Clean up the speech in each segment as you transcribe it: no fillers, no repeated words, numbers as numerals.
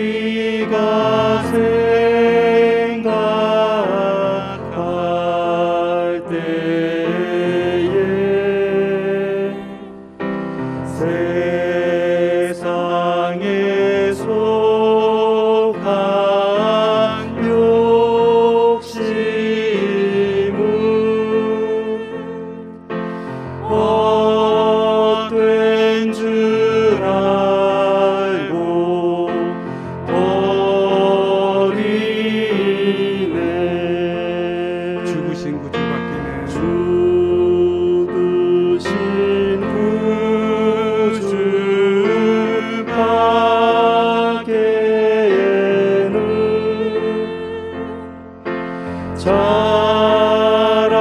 우리가 생각할 때에 세상에 속한 욕심은 헛된 줄 알고 버리네. 죽으신 구주밖에는 죽으신 구주밖에는 자랑을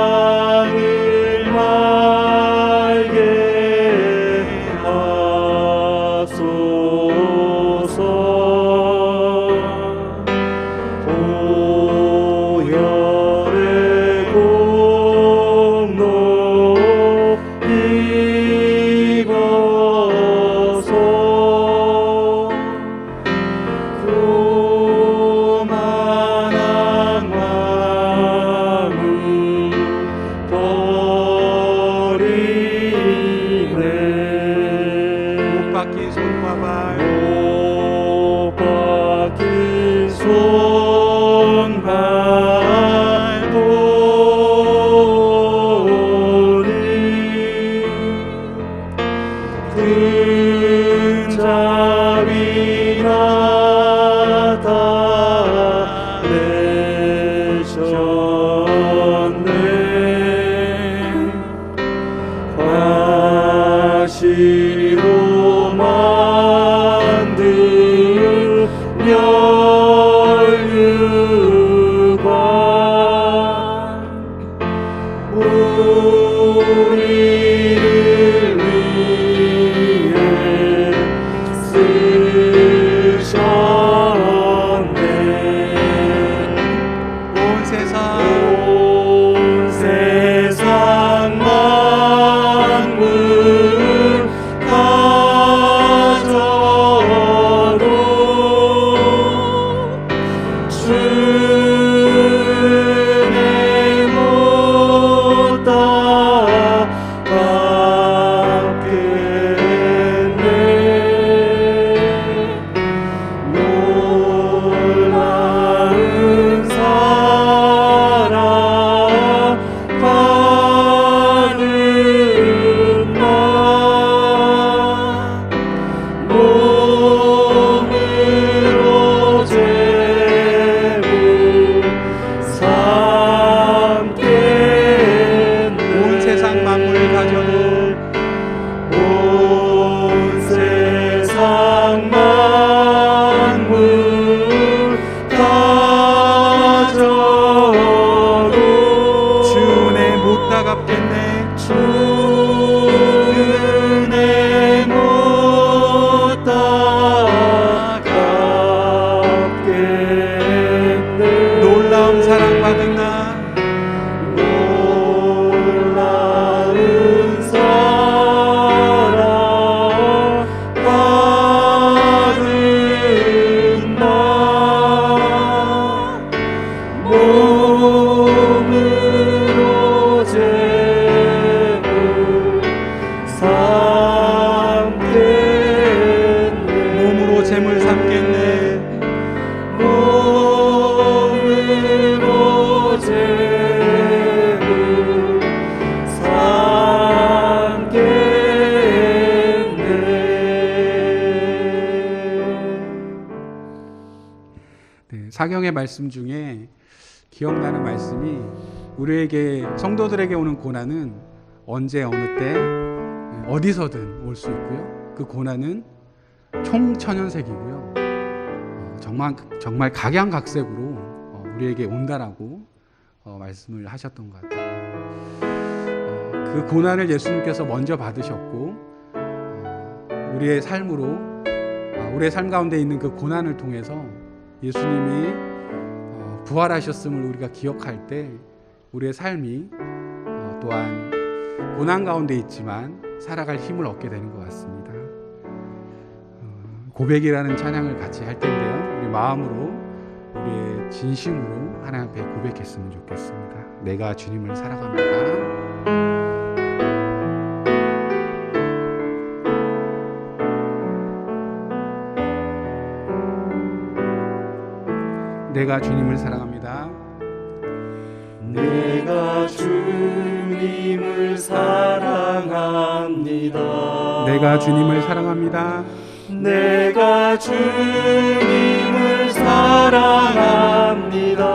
말게 하소서. 보혈의 공로 입어서 교만한 마음을 버리네. 못 박힌 손과 발 못 박힌 손발 보니 근잡이나 다 내셨네. 가시로 만든 멸류관 우리를 위해 쓰셨네. 온 세상 온 세상 만물 가져도 주의 못 따라가겠네. 놀라운 사랑 받은 나 몸으로 죄를 삼겠네. 온 세상 만물 가져도 온 세상 만물 가져도 주 은혜 못 따갑겠네. 주 은혜 못 따갑겠네. 놀라운 사랑 받은 나 놀라운 사랑 받은 나 몸으로 죄를 삼겠네. 몸으로 재물 삼겠네. 몸으로 죄를 삼겠네. 사경의 말씀 중에 기억나는 말씀이 우리에게 성도들에게 오는 고난은 언제 어느 때 어디서든 올 수 있고요. 그 고난은 총천연색이고요. 정말 각양각색으로 우리에게 온다라고 말씀을 하셨던 것 같아요. 그 고난을 예수님께서 먼저 받으셨고 우리의 삶으로 우리의 삶 가운데 있는 그 고난을 통해서 예수님이 부활하셨음을 우리가 기억할 때 우리의 삶이 또한 고난 가운데 있지만 살아갈 힘을 얻게 되는 것 같습니다. 고백이라는 찬양을 같이 할 텐데요. 우리 마음으로, 우리의 진심으로 하나님 앞에 고백했으면 좋겠습니다. 내가 주님을 사랑합니다. 내가 주님을 사랑합니다. 내가 주님을 사랑합니다. 내가 주님을 사랑합니다. 내가 주님을 사랑합니다.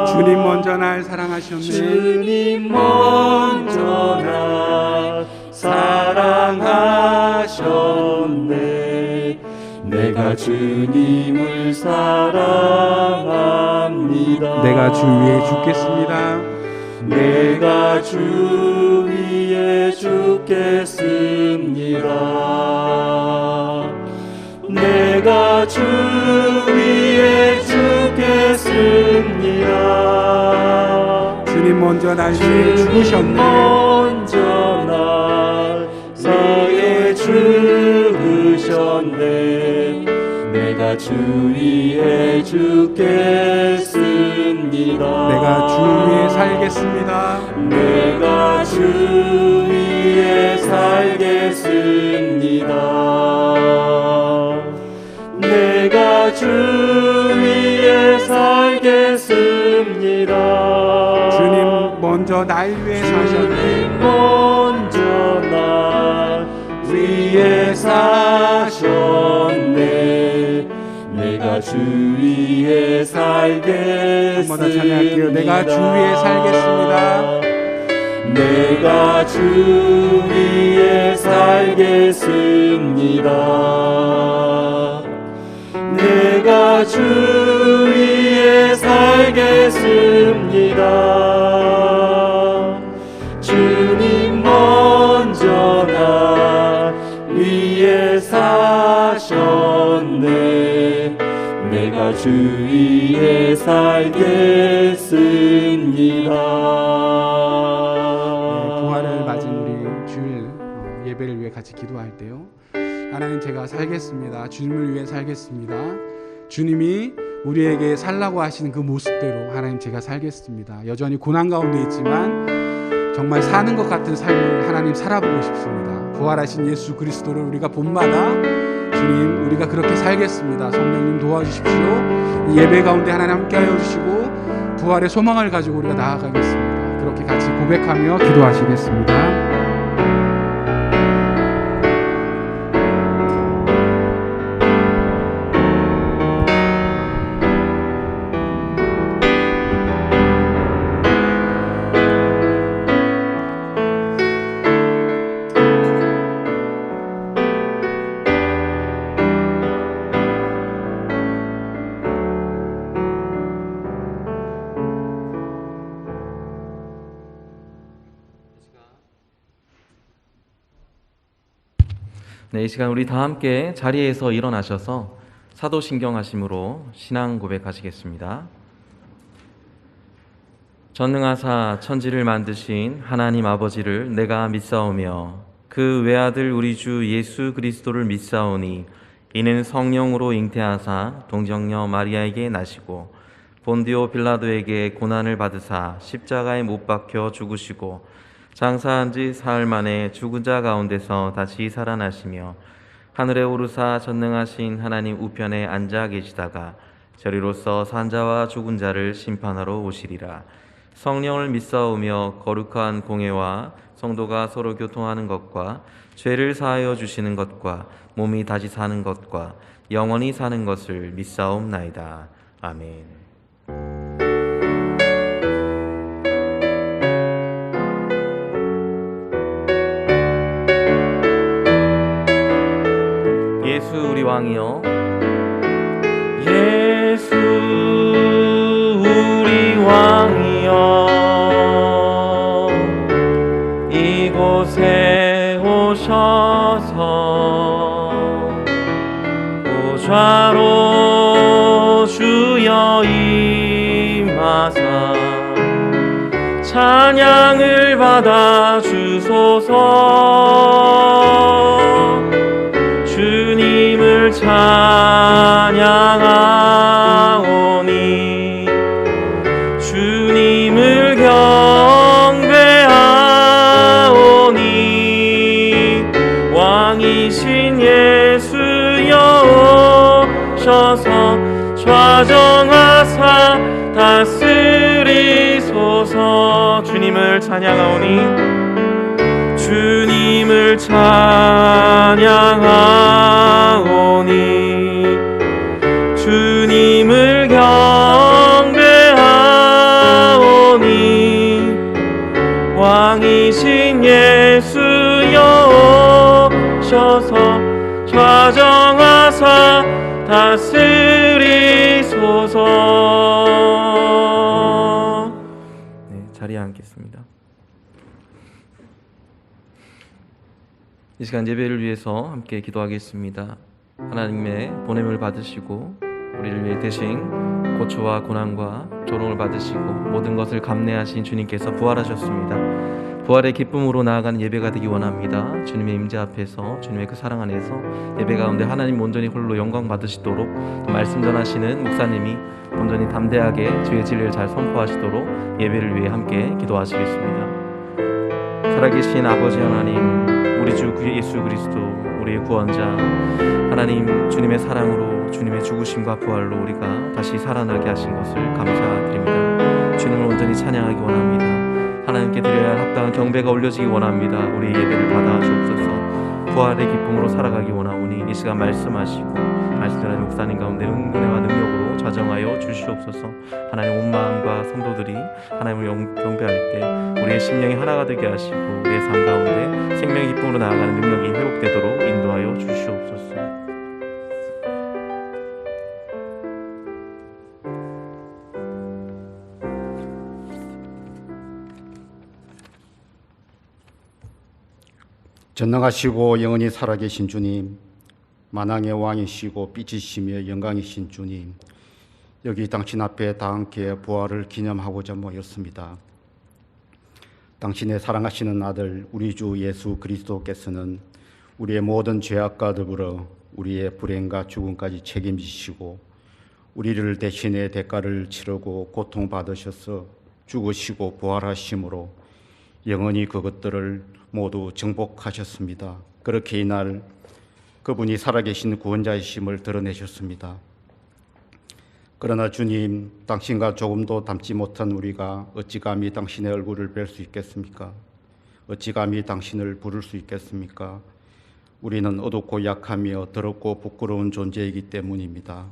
주님 먼저 날 사랑하셨네. 주님 먼저 날 사랑하셨네. 내가 주님을 사랑합니다. 내가 주 위에 죽겠습니다. 내가 주 위에 죽겠습니다. 내가 주 위에 죽겠습니다. 주님 먼저 날 위해 죽으셨네. 먼저 날 위해 죽으셨네. 내가 주 위에 죽겠습니다. 내가 주 위에 살겠습니다. 내가 주 위에 살겠습니다. 내가 주 위에 살겠습니다. 주님 먼저 날 위해 사셨네. 먼저 날 위에 사셨네. 내가 주 위에 살겠습니다. 한번 더 찬양할게요. 내가 주 위에 살겠습니다. 내가 주 위에 살겠습니다. 내가 주 위에 살겠습니다. 주님 먼저 날 위에 사셨네. 내가 주 위에 살겠습니다. 부활을 맞은 우리 주일 예배를 위해 같이 기도할 때요, 하나님, 제가 살겠습니다. 주님을 위해 살겠습니다. 주님이 우리에게 살라고 하시는 그 모습대로 하나님, 제가 살겠습니다. 여전히 고난 가운데 있지만 정말 사는 것 같은 삶을 하나님 살아보고 싶습니다. 부활하신 예수 그리스도를 우리가 본받아 주님, 우리가 그렇게 살겠습니다. 성령님 도와주십시오. 이 예배 가운데 하나님 함께하여 주시고 부활의 소망을 가지고 우리가 나아가겠습니다. 그렇게 같이 고백하며 기도하시겠습니다. 네, 이 시간 우리 다 함께 자리에서 일어나셔서 사도신경 하심으로 신앙 고백하시겠습니다. 전능하사 천지를 만드신 하나님 아버지를 내가 믿사오며 그 외아들 우리 주 예수 그리스도를 믿사오니 이는 성령으로 잉태하사 동정녀 마리아에게 나시고 본디오 빌라도에게 고난을 받으사 십자가에 못 박혀 죽으시고 장사한 지 사흘 만에 죽은 자 가운데서 다시 살아나시며 하늘에 오르사 전능하신 하나님 우편에 앉아 계시다가 저리로서 산자와 죽은 자를 심판하러 오시리라. 성령을 믿사오며 거룩한 공회와 성도가 서로 교통하는 것과 죄를 사하여 주시는 것과 몸이 다시 사는 것과 영원히 사는 것을 믿사옵나이다. 아멘. 예수 우리 왕이여, 예수 우리 왕이여, 이곳에 오셔서 보좌로 주여 임하사 찬양을 받아 주소서. 주님을 찬양하오니 주님을 경배하오니 왕이신 예수여 오셔서 좌정하사 다스리소서. 주님을 찬양하오니 주님을 찬양하오니 주님을 경배하오니 왕이신 예수여 오셔서 좌정하사 다스리소서. 네, 자리에 앉겠습니다. 이 시간 예배를 위해서 함께 기도하겠습니다. 하나님의 보냄을 받으시고 우리를 위해 대신 고초와 고난과 조롱을 받으시고 모든 것을 감내하신 주님께서 부활하셨습니다. 부활의 기쁨으로 나아가는 예배가 되기 원합니다. 주님의 임재 앞에서 주님의 그 사랑 안에서 예배 가운데 하나님 온전히 홀로 영광 받으시도록, 또 말씀 전하시는 목사님이 온전히 담대하게 주의 진리를 잘 선포하시도록 예배를 위해 함께 기도하시겠습니다. 살아계신 아버지 하나님, 우리 주 예수 그리스도 우리의 구원자 하나님, 주님의 사랑으로 주님의 죽으심과 부활로 우리가 다시 살아나게 하신 것을 감사드립니다. 주님을 온전히 찬양하기 원합니다. 하나님께 드려야 할 합당한 경배가 올려지기 원합니다. 우리의 예배를 받아 주옵소서. 부활의 기쁨으로 살아가기 원하오니 이 시간 말씀하시고 말씀하는 목사님 가운데 은혜와 능력으로 좌정하여 주시옵소서. 하나님 온 마음과 성도들이 하나님을 경배할 때 우리의 심령이 하나가 되게 하시고 우리의 삶 가운데 생명의 기쁨으로 나아가는 능력이 회복되도록 인도하여 주시옵소서. 전능하시고 영원히 살아계신 주님, 만왕의 왕이시고 빛이시며 영광이신 주님, 여기 당신 앞에 다 함께 부활을 기념하고자 모였습니다. 당신의 사랑하시는 아들 우리 주 예수 그리스도께서는 우리의 모든 죄악과 더불어 우리의 불행과 죽음까지 책임지시고 우리를 대신에 대가를 치르고 고통받으셔서 죽으시고 부활하심으로 영원히 그것들을 모두 정복하셨습니다. 그렇게 이날 그분이 살아계신 구원자이심을 드러내셨습니다. 그러나 주님, 당신과 조금도 닮지 못한 우리가 어찌 감히 당신의 얼굴을 뵐 수 있겠습니까? 어찌 감히 당신을 부를 수 있겠습니까? 우리는 어둡고 약하며 더럽고 부끄러운 존재이기 때문입니다.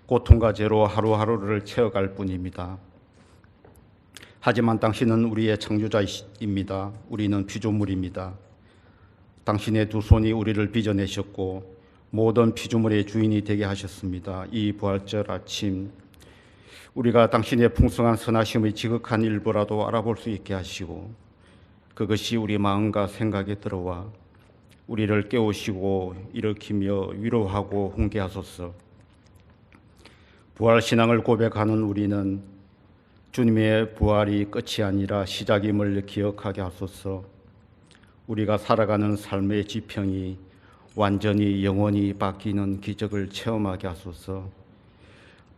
고통과 죄로 하루하루를 채워갈 뿐입니다. 하지만 당신은 우리의 창조자이십니다. 우리는 피조물입니다. 당신의 두 손이 우리를 빚어내셨고 모든 피조물의 주인이 되게 하셨습니다. 이 부활절 아침 우리가 당신의 풍성한 선하심의 지극한 일부라도 알아볼 수 있게 하시고 그것이 우리 마음과 생각에 들어와 우리를 깨우시고 일으키며 위로하고 훈계하소서. 부활신앙을 고백하는 우리는 주님의 부활이 끝이 아니라 시작임을 기억하게 하소서. 우리가 살아가는 삶의 지평이 완전히 영원히 바뀌는 기적을 체험하게 하소서.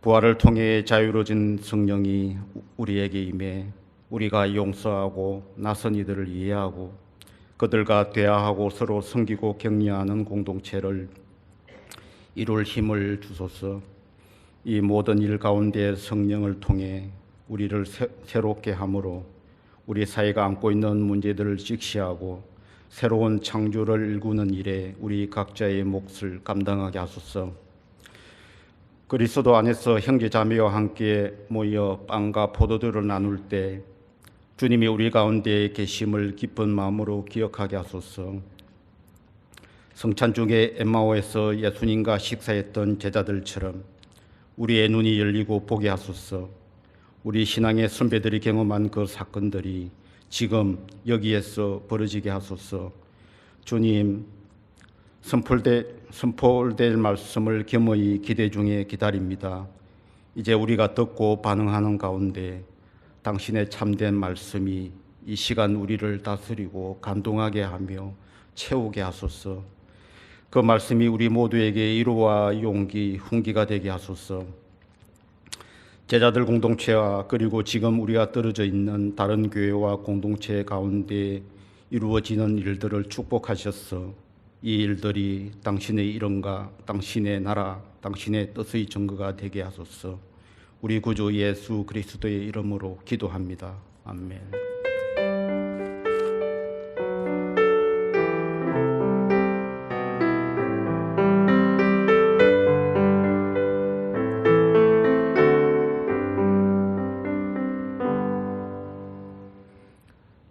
부활을 통해 자유로워진 성령이 우리에게 임해 우리가 용서하고 낯선 이들을 이해하고 그들과 대화하고 서로 섬기고 격려하는 공동체를 이룰 힘을 주소서. 이 모든 일 가운데 성령을 통해 우리를 새롭게 함으로 우리 사회가 안고 있는 문제들을 직시하고 새로운 창조를 일구는 일에 우리 각자의 몫을 감당하게 하소서. 그리스도 안에서 형제자매와 함께 모여 빵과 포도주를 나눌 때 주님이 우리 가운데 계심을 기쁜 마음으로 기억하게 하소서. 성찬 중에 엠마오에서 예수님과 식사했던 제자들처럼 우리의 눈이 열리고 보게 하소서. 우리 신앙의 선배들이 경험한 그 사건들이 지금 여기에서 벌어지게 하소서. 주님, 선포될 말씀을 겸허히 기대 중에 기다립니다. 이제 우리가 듣고 반응하는 가운데 당신의 참된 말씀이 이 시간 우리를 다스리고 감동하게 하며 채우게 하소서. 그 말씀이 우리 모두에게 위로와 용기, 훈기가 되게 하소서. 제자들 공동체와 그리고 지금 우리가 떨어져 있는 다른 교회와 공동체 가운데 이루어지는 일들을 축복하셔서 이 일들이 당신의 이름과 당신의 나라, 당신의 뜻의 증거가 되게 하소서. 우리 구주 예수 그리스도의 이름으로 기도합니다. 아멘.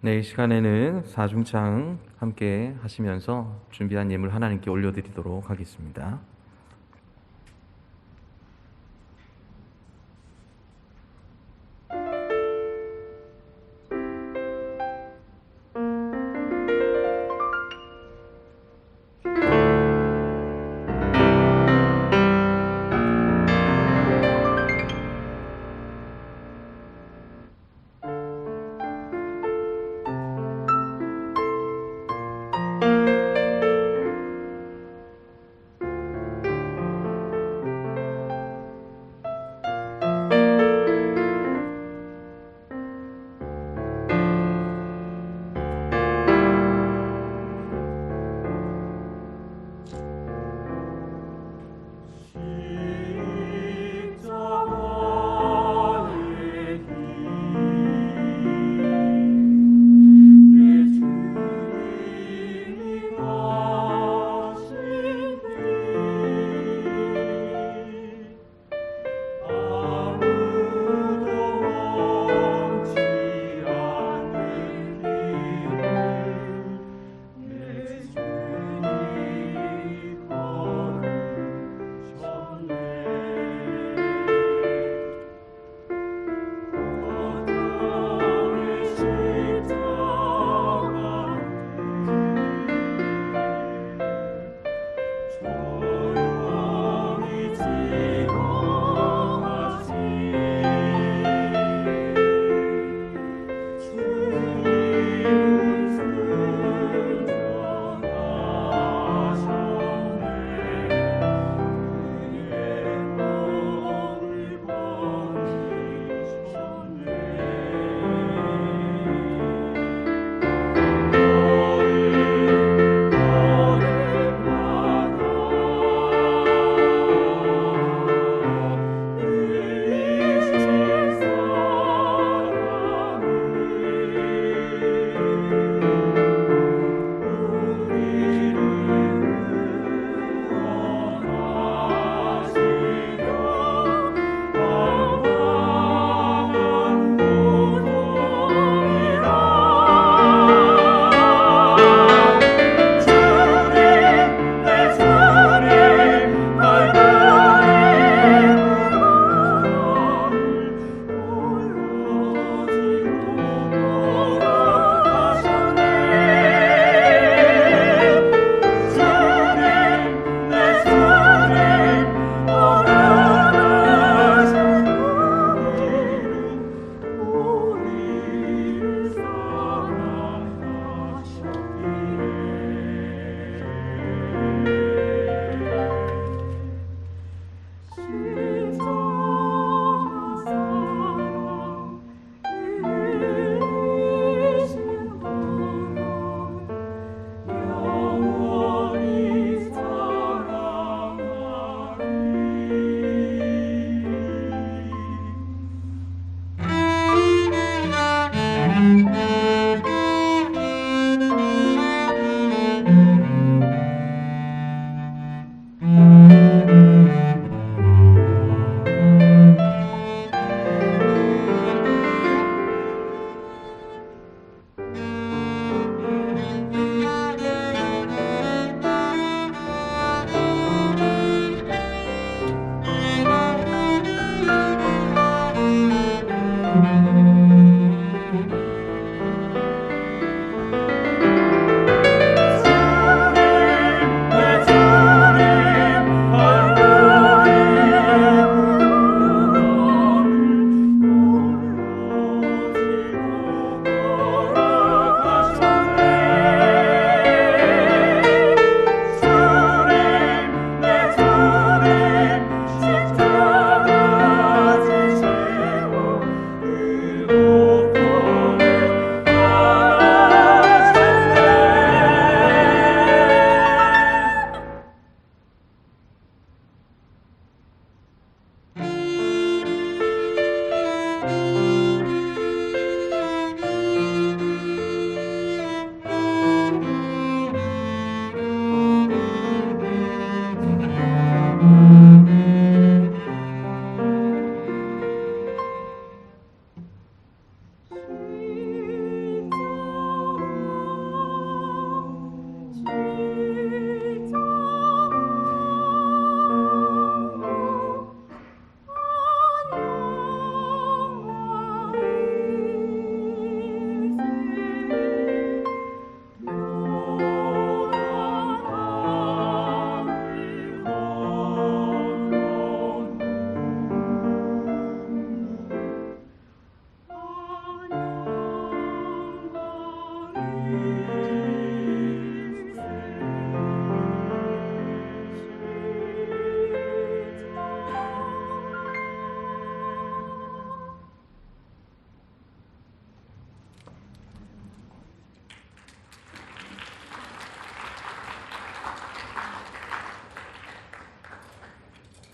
네, 이 시간에는 사중창 함께 하시면서 준비한 예물 하나님께 올려드리도록 하겠습니다.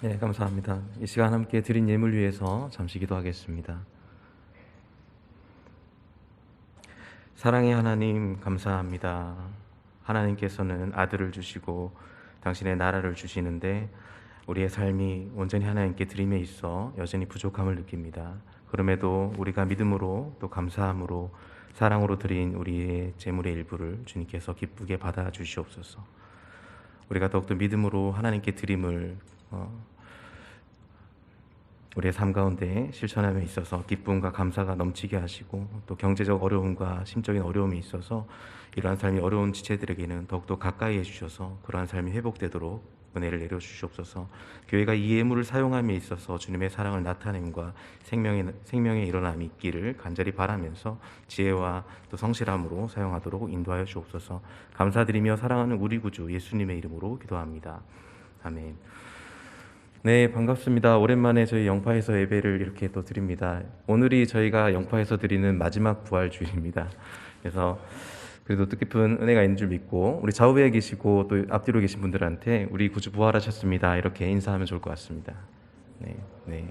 네, 감사합니다. 이 시간 함께 드린 예물 위해서 잠시 기도하겠습니다. 사랑의 하나님, 감사합니다. 하나님께서는 아들을 주시고 당신의 나라를 주시는데 우리의 삶이 온전히 하나님께 드림에 있어 여전히 부족함을 느낍니다. 그럼에도 우리가 믿음으로 또 감사함으로 사랑으로 드린 우리의 재물의 일부를 주님께서 기쁘게 받아 주시옵소서. 우리가 더욱더 믿음으로 하나님께 드림을 우리의 삶 가운데 실천함에 있어서 기쁨과 감사가 넘치게 하시고 또 경제적 어려움과 심적인 어려움이 있어서 이러한 삶이 어려운 지체들에게는 더욱더 가까이 해주셔서 그러한 삶이 회복되도록 은혜를 내려주시옵소서. 교회가 이 예물을 사용함에 있어서 주님의 사랑을 나타냄과 생명의 일어남이 있기를 간절히 바라면서 지혜와 또 성실함으로 사용하도록 인도하여 주옵소서. 감사드리며 사랑하는 우리 구주 예수님의 이름으로 기도합니다. 아멘. 네, 반갑습니다. 오랜만에 저희 영파에서 예배를 이렇게 또 드립니다. 오늘이 저희가 영파에서 드리는 마지막 부활주일입니다. 그래서 그래도 뜻깊은 은혜가 있는 줄 믿고 우리 좌우에 계시고 또 앞뒤로 계신 분들한테 우리 구주 부활하셨습니다 이렇게 인사하면 좋을 것 같습니다. 네, 네.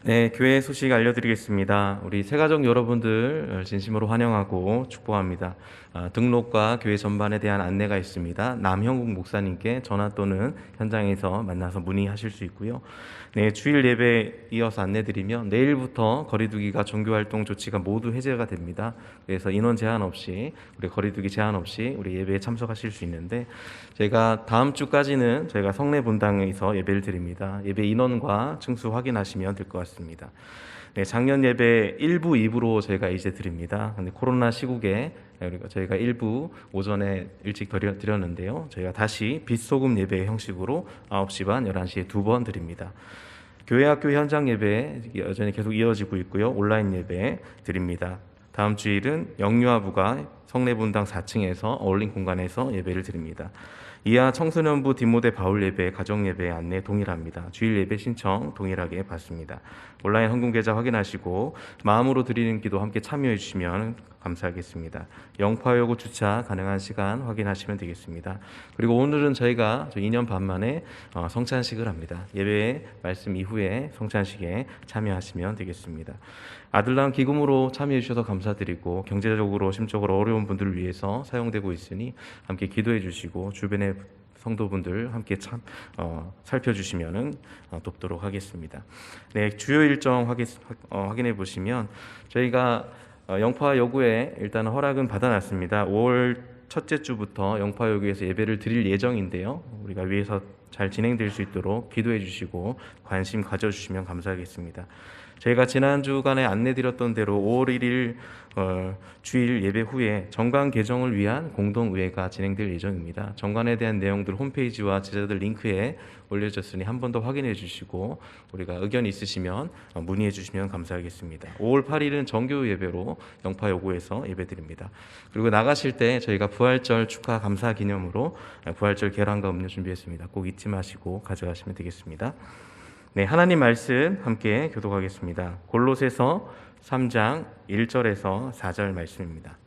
네, 교회 소식 알려드리겠습니다. 우리 새가족 여러분들 진심으로 환영하고 축복합니다. 등록과 교회 전반에 대한 안내가 있습니다. 남형국 목사님께 전화 또는 현장에서 만나서 문의하실 수 있고요. 네, 주일 예배 이어서 안내드리면 내일부터 거리두기가 종교활동 조치가 모두 해제가 됩니다. 그래서 인원 제한 없이 우리 거리두기 제한 없이 우리 예배에 참석하실 수 있는데 제가 다음 주까지는 저희가 성내 본당에서 예배를 드립니다. 예배 인원과 층수 확인하시면 될 것 같습니다. 네, 작년 예배 1부, 2부로 저희가 이제 드립니다. 근데 코로나 시국에 저희가 1부 오전에 일찍 드렸는데요. 저희가 다시 빛소금 예배 형식으로 9시 반, 11시에 2번 드립니다. 교회 학교 현장 예배 여전히 계속 이어지고 있고요. 온라인 예배 드립니다. 다음 주일은 영유아부가 성내본당 4층에서 어울린 공간에서 예배를 드립니다. 이하 청소년부 디모데 바울 예배, 가정 예배 안내 동일합니다. 주일 예배 신청 동일하게 받습니다. 온라인 헌금 계좌 확인하시고 마음으로 드리는 기도 함께 참여해 주시면 감사하겠습니다. 영파여고 주차 가능한 시간 확인하시면 되겠습니다. 그리고 오늘은 저희가 2년 반 만에 성찬식을 합니다. 예배 말씀 이후에 성찬식에 참여하시면 되겠습니다. 아들 낳은 기금으로 참여해 주셔서 감사드리고 경제적으로 심적으로 어려운 분들을 위해서 사용되고 있으니 함께 기도해 주시고 주변의 성도분들 함께 살펴주시면 돕도록 하겠습니다. 네, 주요 일정 확인해 보시면 저희가 영파여고에 일단 허락은 받아놨습니다. 5월 첫째 주부터 영파여고에서 예배를 드릴 예정인데요. 우리가 위에서 잘 진행될 수 있도록 기도해 주시고 관심 가져주시면 감사하겠습니다. 저희가 지난 주간에 안내드렸던 대로 5월 1일 주일 예배 후에 정관 개정을 위한 공동의회가 진행될 예정입니다. 정관에 대한 내용들 홈페이지와 제자들 링크에 올려졌으니 한 번 더 확인해 주시고 우리가 의견 있으시면 문의해 주시면 감사하겠습니다. 5월 8일은 정규 예배로 영파여고에서 예배드립니다. 그리고 나가실 때 저희가 부활절 축하 감사 기념으로 부활절 계란과 음료 준비했습니다. 꼭 잊지 마시고 가져가시면 되겠습니다. 네, 하나님 말씀 함께 교독하겠습니다. 골로새서 3장 1절에서 4절 말씀입니다.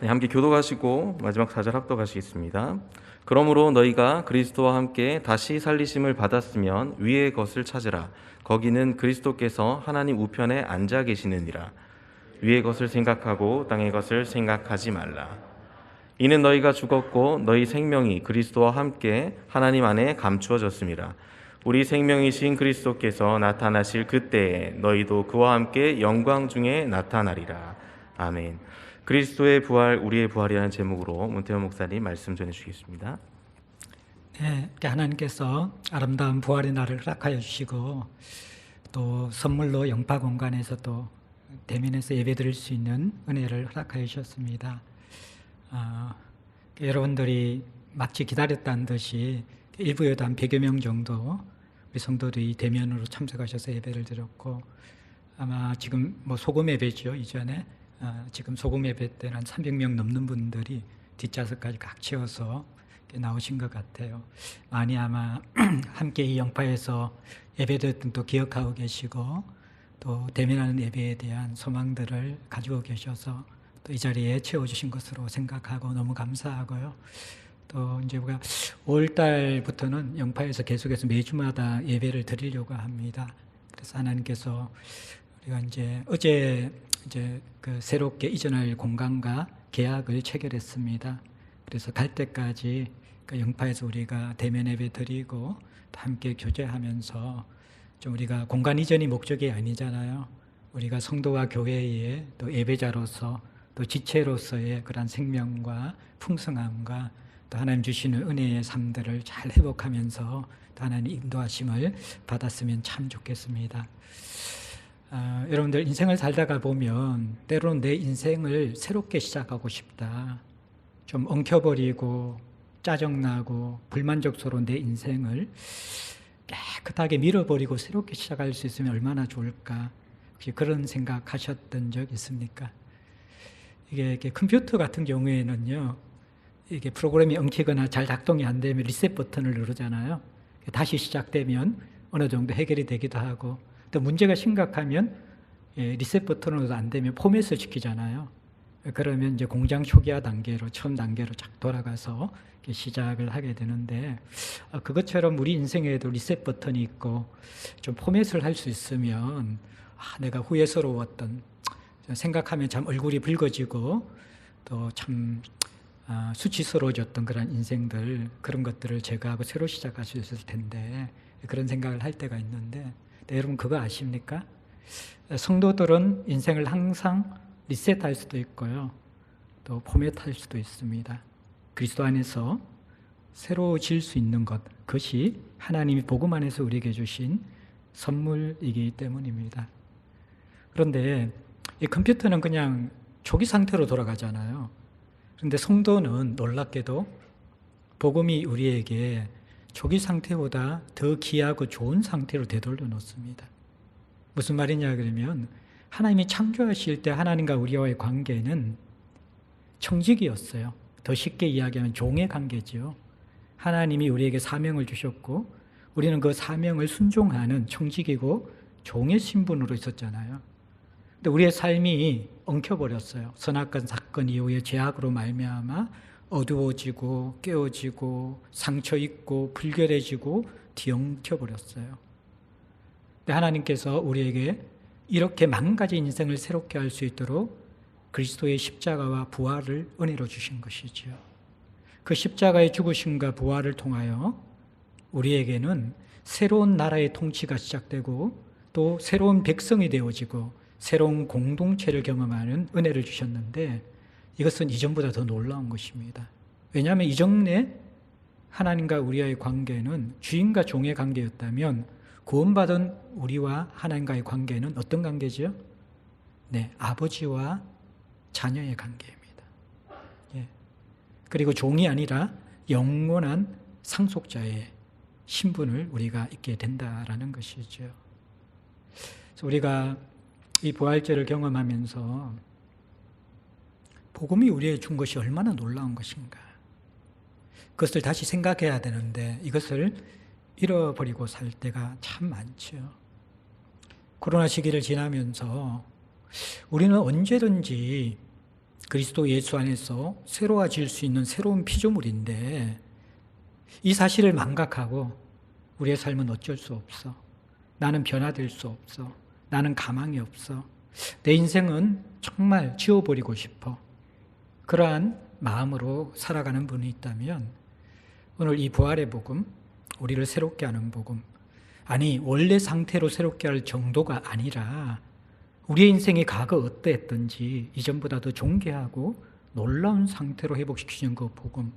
네, 함께 교독하시고 마지막 4절 합독하시겠습니다. 그러므로 너희가 그리스도와 함께 다시 살리심을 받았으면 위의 것을 찾으라. 거기는 그리스도께서 하나님 우편에 앉아 계시느니라. 위의 것을 생각하고 땅의 것을 생각하지 말라. 이는 너희가 죽었고 너희 생명이 그리스도와 함께 하나님 안에 감추어졌음이라. 우리 생명이신 그리스도께서 나타나실 그때에 너희도 그와 함께 영광 중에 나타나리라. 아멘. 그리스도의 부활, 우리의 부활이라는 제목으로 문태원 목사님 말씀 전해주시겠습니다. 네, 하나님께서 아름다운 부활의 날을 허락하여 주시고 또 선물로 영파 공간에서 또 대면에서 예배드릴 수 있는 은혜를 허락하여 주셨습니다. 여러분들이 마치 기다렸다는 듯이 일부에도 한 100여 명 정도 우리 성도들이 대면으로 참석하셔서 예배를 드렸고 아마 지금 소금 예배죠. 이전에 지금 소금 예배 때는 한 300명 넘는 분들이 뒷좌석까지 각 채워서 나오신 것 같아요. 많이 아마 함께 이 영파에서 예배드렸던 또 기억하고 계시고 또 대면하는 예배에 대한 소망들을 가지고 계셔서 또 이 자리에 채워주신 것으로 생각하고 너무 감사하고요. 또 이제 우리가 5월 달부터는 영파에서 계속해서 매주마다 예배를 드리려고 합니다. 그래서 하나님께서 우리가 이제 어제 그 새롭게 이전할 공간과 계약을 체결했습니다. 그래서 갈 때까지 그 영파에서 우리가 대면 예배 드리고 함께 교제하면서 좀 우리가 공간 이전이 목적이 아니잖아요. 우리가 성도와 교회의 또 예배자로서 또 지체로서의 그런 생명과 풍성함과 또 하나님 주시는 은혜의 삶들을 잘 회복하면서 또 하나님 인도하심을 받았으면 참 좋겠습니다. 여러분들 인생을 살다가 보면 때로는 내 인생을 새롭게 시작하고 싶다. 좀 엉켜버리고 짜증나고 불만족스러운 내 인생을 깨끗하게 밀어버리고 새롭게 시작할 수 있으면 얼마나 좋을까. 혹시 그런 생각하셨던 적 있습니까? 이게 컴퓨터 같은 경우에는요, 이게 프로그램이 엉키거나 잘 작동이 안 되면 리셋 버튼을 누르잖아요. 다시 시작되면 어느 정도 해결이 되기도 하고, 또 문제가 심각하면 리셋 버튼으로도 안 되면 포맷을 시키잖아요. 그러면 이제 공장 초기화 단계로 처음 단계로 쫙 돌아가서 시작을 하게 되는데, 그것처럼 우리 인생에도 리셋 버튼이 있고 좀 포맷을 할 수 있으면 내가 후회스러웠던, 생각하면 참 얼굴이 붉어지고 또 참 수치스러워졌던 그런 인생들, 그런 것들을 제거하고 새로 시작할 수 있을 텐데, 그런 생각을 할 때가 있는데, 여러분 그거 아십니까? 성도들은 인생을 항상 리셋할 수도 있고요, 또 포맷할 수도 있습니다. 그리스도 안에서 새로워질 수 있는 것, 그것이 하나님이 복음 안에서 우리에게 주신 선물이기 때문입니다. 그런데 이 컴퓨터는 그냥 초기 상태로 돌아가잖아요. 그런데 성도는 놀랍게도 복음이 우리에게 초기 상태보다 더 귀하고 좋은 상태로 되돌려 놓습니다. 무슨 말이냐 그러면, 하나님이 창조하실 때 하나님과 우리와의 관계는 청직이었어요. 더 쉽게 이야기하면 종의 관계죠. 하나님이 우리에게 사명을 주셨고 우리는 그 사명을 순종하는 청직이고 종의 신분으로 있었잖아요. 근데 우리의 삶이 엉켜버렸어요. 선악간 사건 이후에 죄악으로 말미암아 어두워지고 깨어지고 상처 입고 불결해지고 뒤엉켜버렸어요. 근데 하나님께서 우리에게 이렇게 망가진 인생을 새롭게 할 수 있도록 그리스도의 십자가와 부활을 은혜로 주신 것이지요. 그 십자가의 죽으심과 부활을 통하여 우리에게는 새로운 나라의 통치가 시작되고 또 새로운 백성이 되어지고 새로운 공동체를 경험하는 은혜를 주셨는데, 이것은 이전보다 더 놀라운 것입니다. 왜냐하면 이전에 하나님과 우리와의 관계는 주인과 종의 관계였다면, 구원받은 우리와 하나님과의 관계는 어떤 관계죠? 네, 아버지와 자녀의 관계입니다. 예. 그리고 종이 아니라 영원한 상속자의 신분을 우리가 있게 된다라는 것이죠. 그래서 우리가 이 부활절을 경험하면서 복음이 우리에게 준 것이 얼마나 놀라운 것인가, 그것을 다시 생각해야 되는데 이것을 잃어버리고 살 때가 참 많죠. 코로나 시기를 지나면서 우리는 언제든지 그리스도 예수 안에서 새로워질 수 있는 새로운 피조물인데, 이 사실을 망각하고 우리의 삶은 어쩔 수 없어, 나는 변화될 수 없어, 나는 가망이 없어, 내 인생은 정말 지워버리고 싶어, 그러한 마음으로 살아가는 분이 있다면 오늘 이 부활의 복음, 우리를 새롭게 하는 복음, 아니 원래 상태로 새롭게 할 정도가 아니라 우리의 인생이 과거 어떠했던지 이전보다 더 존귀하고 놀라운 상태로 회복시키는 그 복음,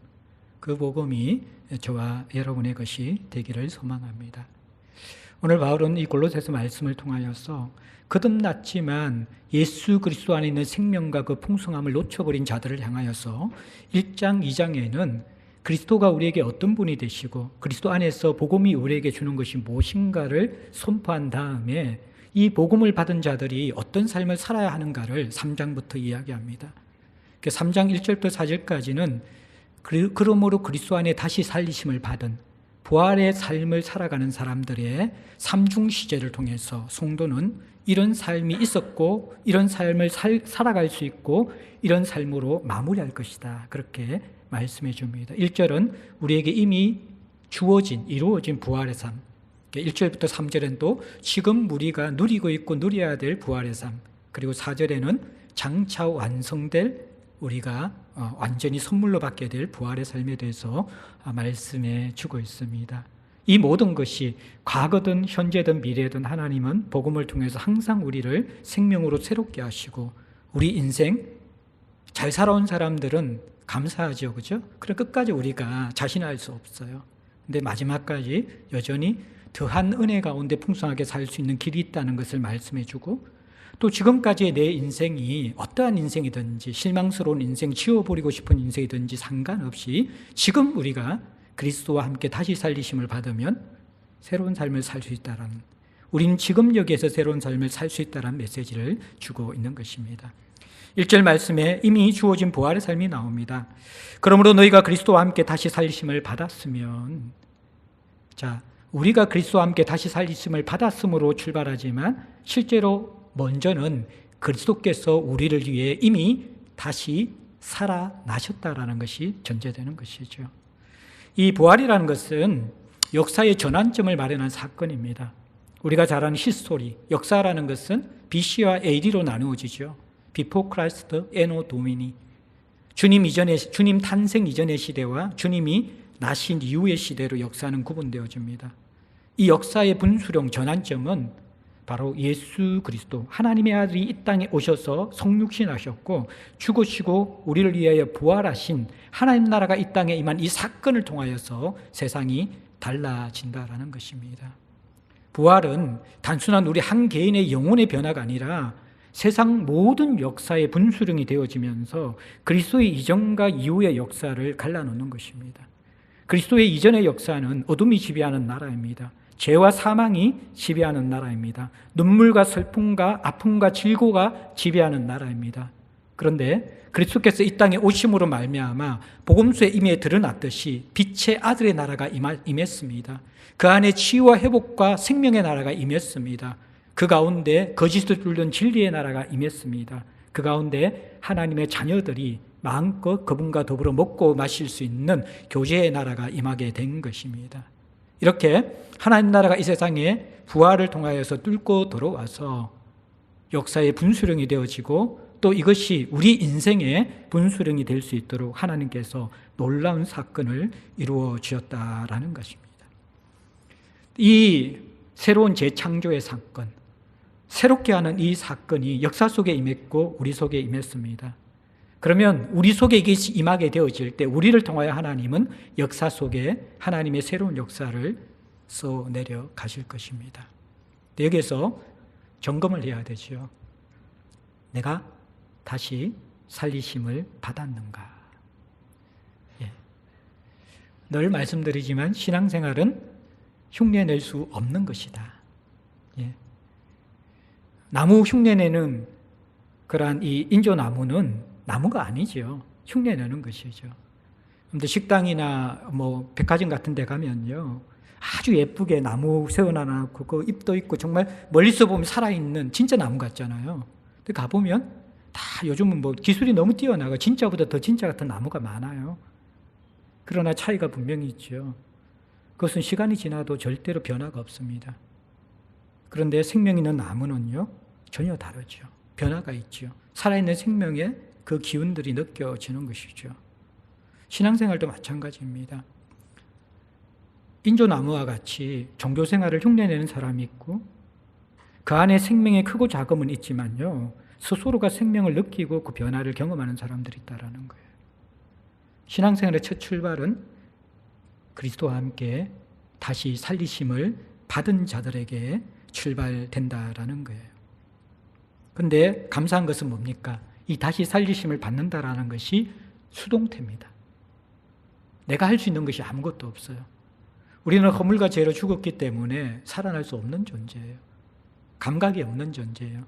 그 복음이 저와 여러분의 것이 되기를 소망합니다. 오늘 바울은 이 골로새서 말씀을 통하여서 거듭났지만 예수 그리스도 안에 있는 생명과 그 풍성함을 놓쳐버린 자들을 향하여서 1장, 2장에는 그리스도가 우리에게 어떤 분이 되시고 그리스도 안에서 복음이 우리에게 주는 것이 무엇인가를 선포한 다음에 이 복음을 받은 자들이 어떤 삶을 살아야 하는가를 3장부터 이야기합니다. 3장 1절부터 4절까지는 그러므로 그리스도 안에 다시 살리심을 받은 부활의 삶을 살아가는 사람들의 삼중 시제를 통해서 성도는 이런 삶이 있었고 이런 삶을 살아갈 수 있고 이런 삶으로 마무리할 것이다. 그렇게 말씀해 줍니다. 1절은 우리에게 이미 주어진 이루어진 부활의 삶, 1절부터 3절에는 또 지금 우리가 누리고 있고 누려야 될 부활의 삶, 그리고 4절에는 장차 완성될 우리가 완전히 선물로 받게 될 부활의 삶에 대해서 말씀해 주고 있습니다. 이 모든 것이 과거든 현재든 미래든 하나님은 복음을 통해서 항상 우리를 생명으로 새롭게 하시고 우리 인생 잘 살아온 사람들은 감사하죠. 그죠? 그래 끝까지 우리가 자신할 수 없어요. 근데 마지막까지 여전히 더한 은혜 가운데 풍성하게 살 수 있는 길이 있다는 것을 말씀해 주고 또 지금까지의 내 인생이 어떠한 인생이든지 실망스러운 인생, 지워버리고 싶은 인생이든지 상관없이 지금 우리가 그리스도와 함께 다시 살리심을 받으면 새로운 삶을 살 수 있다는, 우리는 지금 여기에서 새로운 삶을 살 수 있다는 메시지를 주고 있는 것입니다. 1절 말씀에 이미 주어진 부활의 삶이 나옵니다. 그러므로 너희가 그리스도와 함께 다시 살리심을 받았으면, 자, 우리가 그리스도와 함께 다시 살리심을 받았음으로 출발하지만 실제로 먼저는 그리스도께서 우리를 위해 이미 다시 살아나셨다라는 것이 전제되는 것이죠. 이 부활이라는 것은 역사의 전환점을 마련한 사건입니다. 우리가 잘 아는 히스토리, 역사라는 것은 BC와 AD로 나누어지죠. Before Christ, Anno Domini. 주님 탄생 이전의 시대와 주님이 나신 이후의 시대로 역사는 구분되어집니다. 이 역사의 분수령 전환점은 바로 예수 그리스도, 하나님의 아들이 이 땅에 오셔서 성육신하셨고 죽으시고 우리를 위하여 부활하신 하나님 나라가 이 땅에 임한 이 사건을 통하여서 세상이 달라진다라는 것입니다. 부활은 단순한 우리 한 개인의 영혼의 변화가 아니라 세상 모든 역사의 분수령이 되어지면서 그리스도의 이전과 이후의 역사를 갈라놓는 것입니다. 그리스도의 이전의 역사는 어둠이 지배하는 나라입니다. 죄와 사망이 지배하는 나라입니다. 눈물과 슬픔과 아픔과 질고가 지배하는 나라입니다. 그런데 그리스도께서 이 땅에 오심으로 말미암아 복음서에 이미 드러났듯이 빛의 아들의 나라가 임했습니다. 그 안에 치유와 회복과 생명의 나라가 임했습니다. 그 가운데 거짓을 뚫는 진리의 나라가 임했습니다. 그 가운데 하나님의 자녀들이 마음껏 그분과 더불어 먹고 마실 수 있는 교제의 나라가 임하게 된 것입니다. 이렇게 하나님 나라가 이 세상에 부활을 통하여서 뚫고 들어와서 역사의 분수령이 되어지고 또 이것이 우리 인생의 분수령이 될 수 있도록 하나님께서 놀라운 사건을 이루어 주셨다라는 것입니다. 이 새로운 재창조의 사건, 새롭게 하는 이 사건이 역사 속에 임했고 우리 속에 임했습니다. 그러면 우리 속에 이것이 임하게 되어질 때 우리를 통하여 하나님은 역사 속에 하나님의 새로운 역사를 써내려 가실 것입니다. 여기에서 점검을 해야 되죠. 내가 다시 살리심을 받았는가? 예. 늘 말씀드리지만 신앙생활은 흉내낼 수 없는 것이다. 예. 나무 흉내내는 그러한 이 인조나무는 나무가 아니죠. 흉내내는 것이죠. 그런데 식당이나 백화점 같은 데 가면요, 아주 예쁘게 나무 세워놔놓고 그 잎도 있고 정말 멀리서 보면 살아있는 진짜 나무 같잖아요. 근데 가보면 다 요즘은 기술이 너무 뛰어나고 진짜보다 더 진짜 같은 나무가 많아요. 그러나 차이가 분명히 있죠. 그것은 시간이 지나도 절대로 변화가 없습니다. 그런데 생명 있는 나무는요, 전혀 다르죠. 변화가 있죠. 살아있는 생명의 그 기운들이 느껴지는 것이죠. 신앙생활도 마찬가지입니다. 인조나무와 같이 종교생활을 흉내내는 사람이 있고 그 안에 생명의 크고 작음은 있지만요, 스스로가 생명을 느끼고 그 변화를 경험하는 사람들이 있다는 거예요. 신앙생활의 첫 출발은 그리스도와 함께 다시 살리심을 받은 자들에게 출발된다라는 거예요. 그런데 감사한 것은 뭡니까? 이 다시 살리심을 받는다라는 것이 수동태입니다. 내가 할 수 있는 것이 아무것도 없어요. 우리는 허물과 죄로 죽었기 때문에 살아날 수 없는 존재예요. 감각이 없는 존재예요.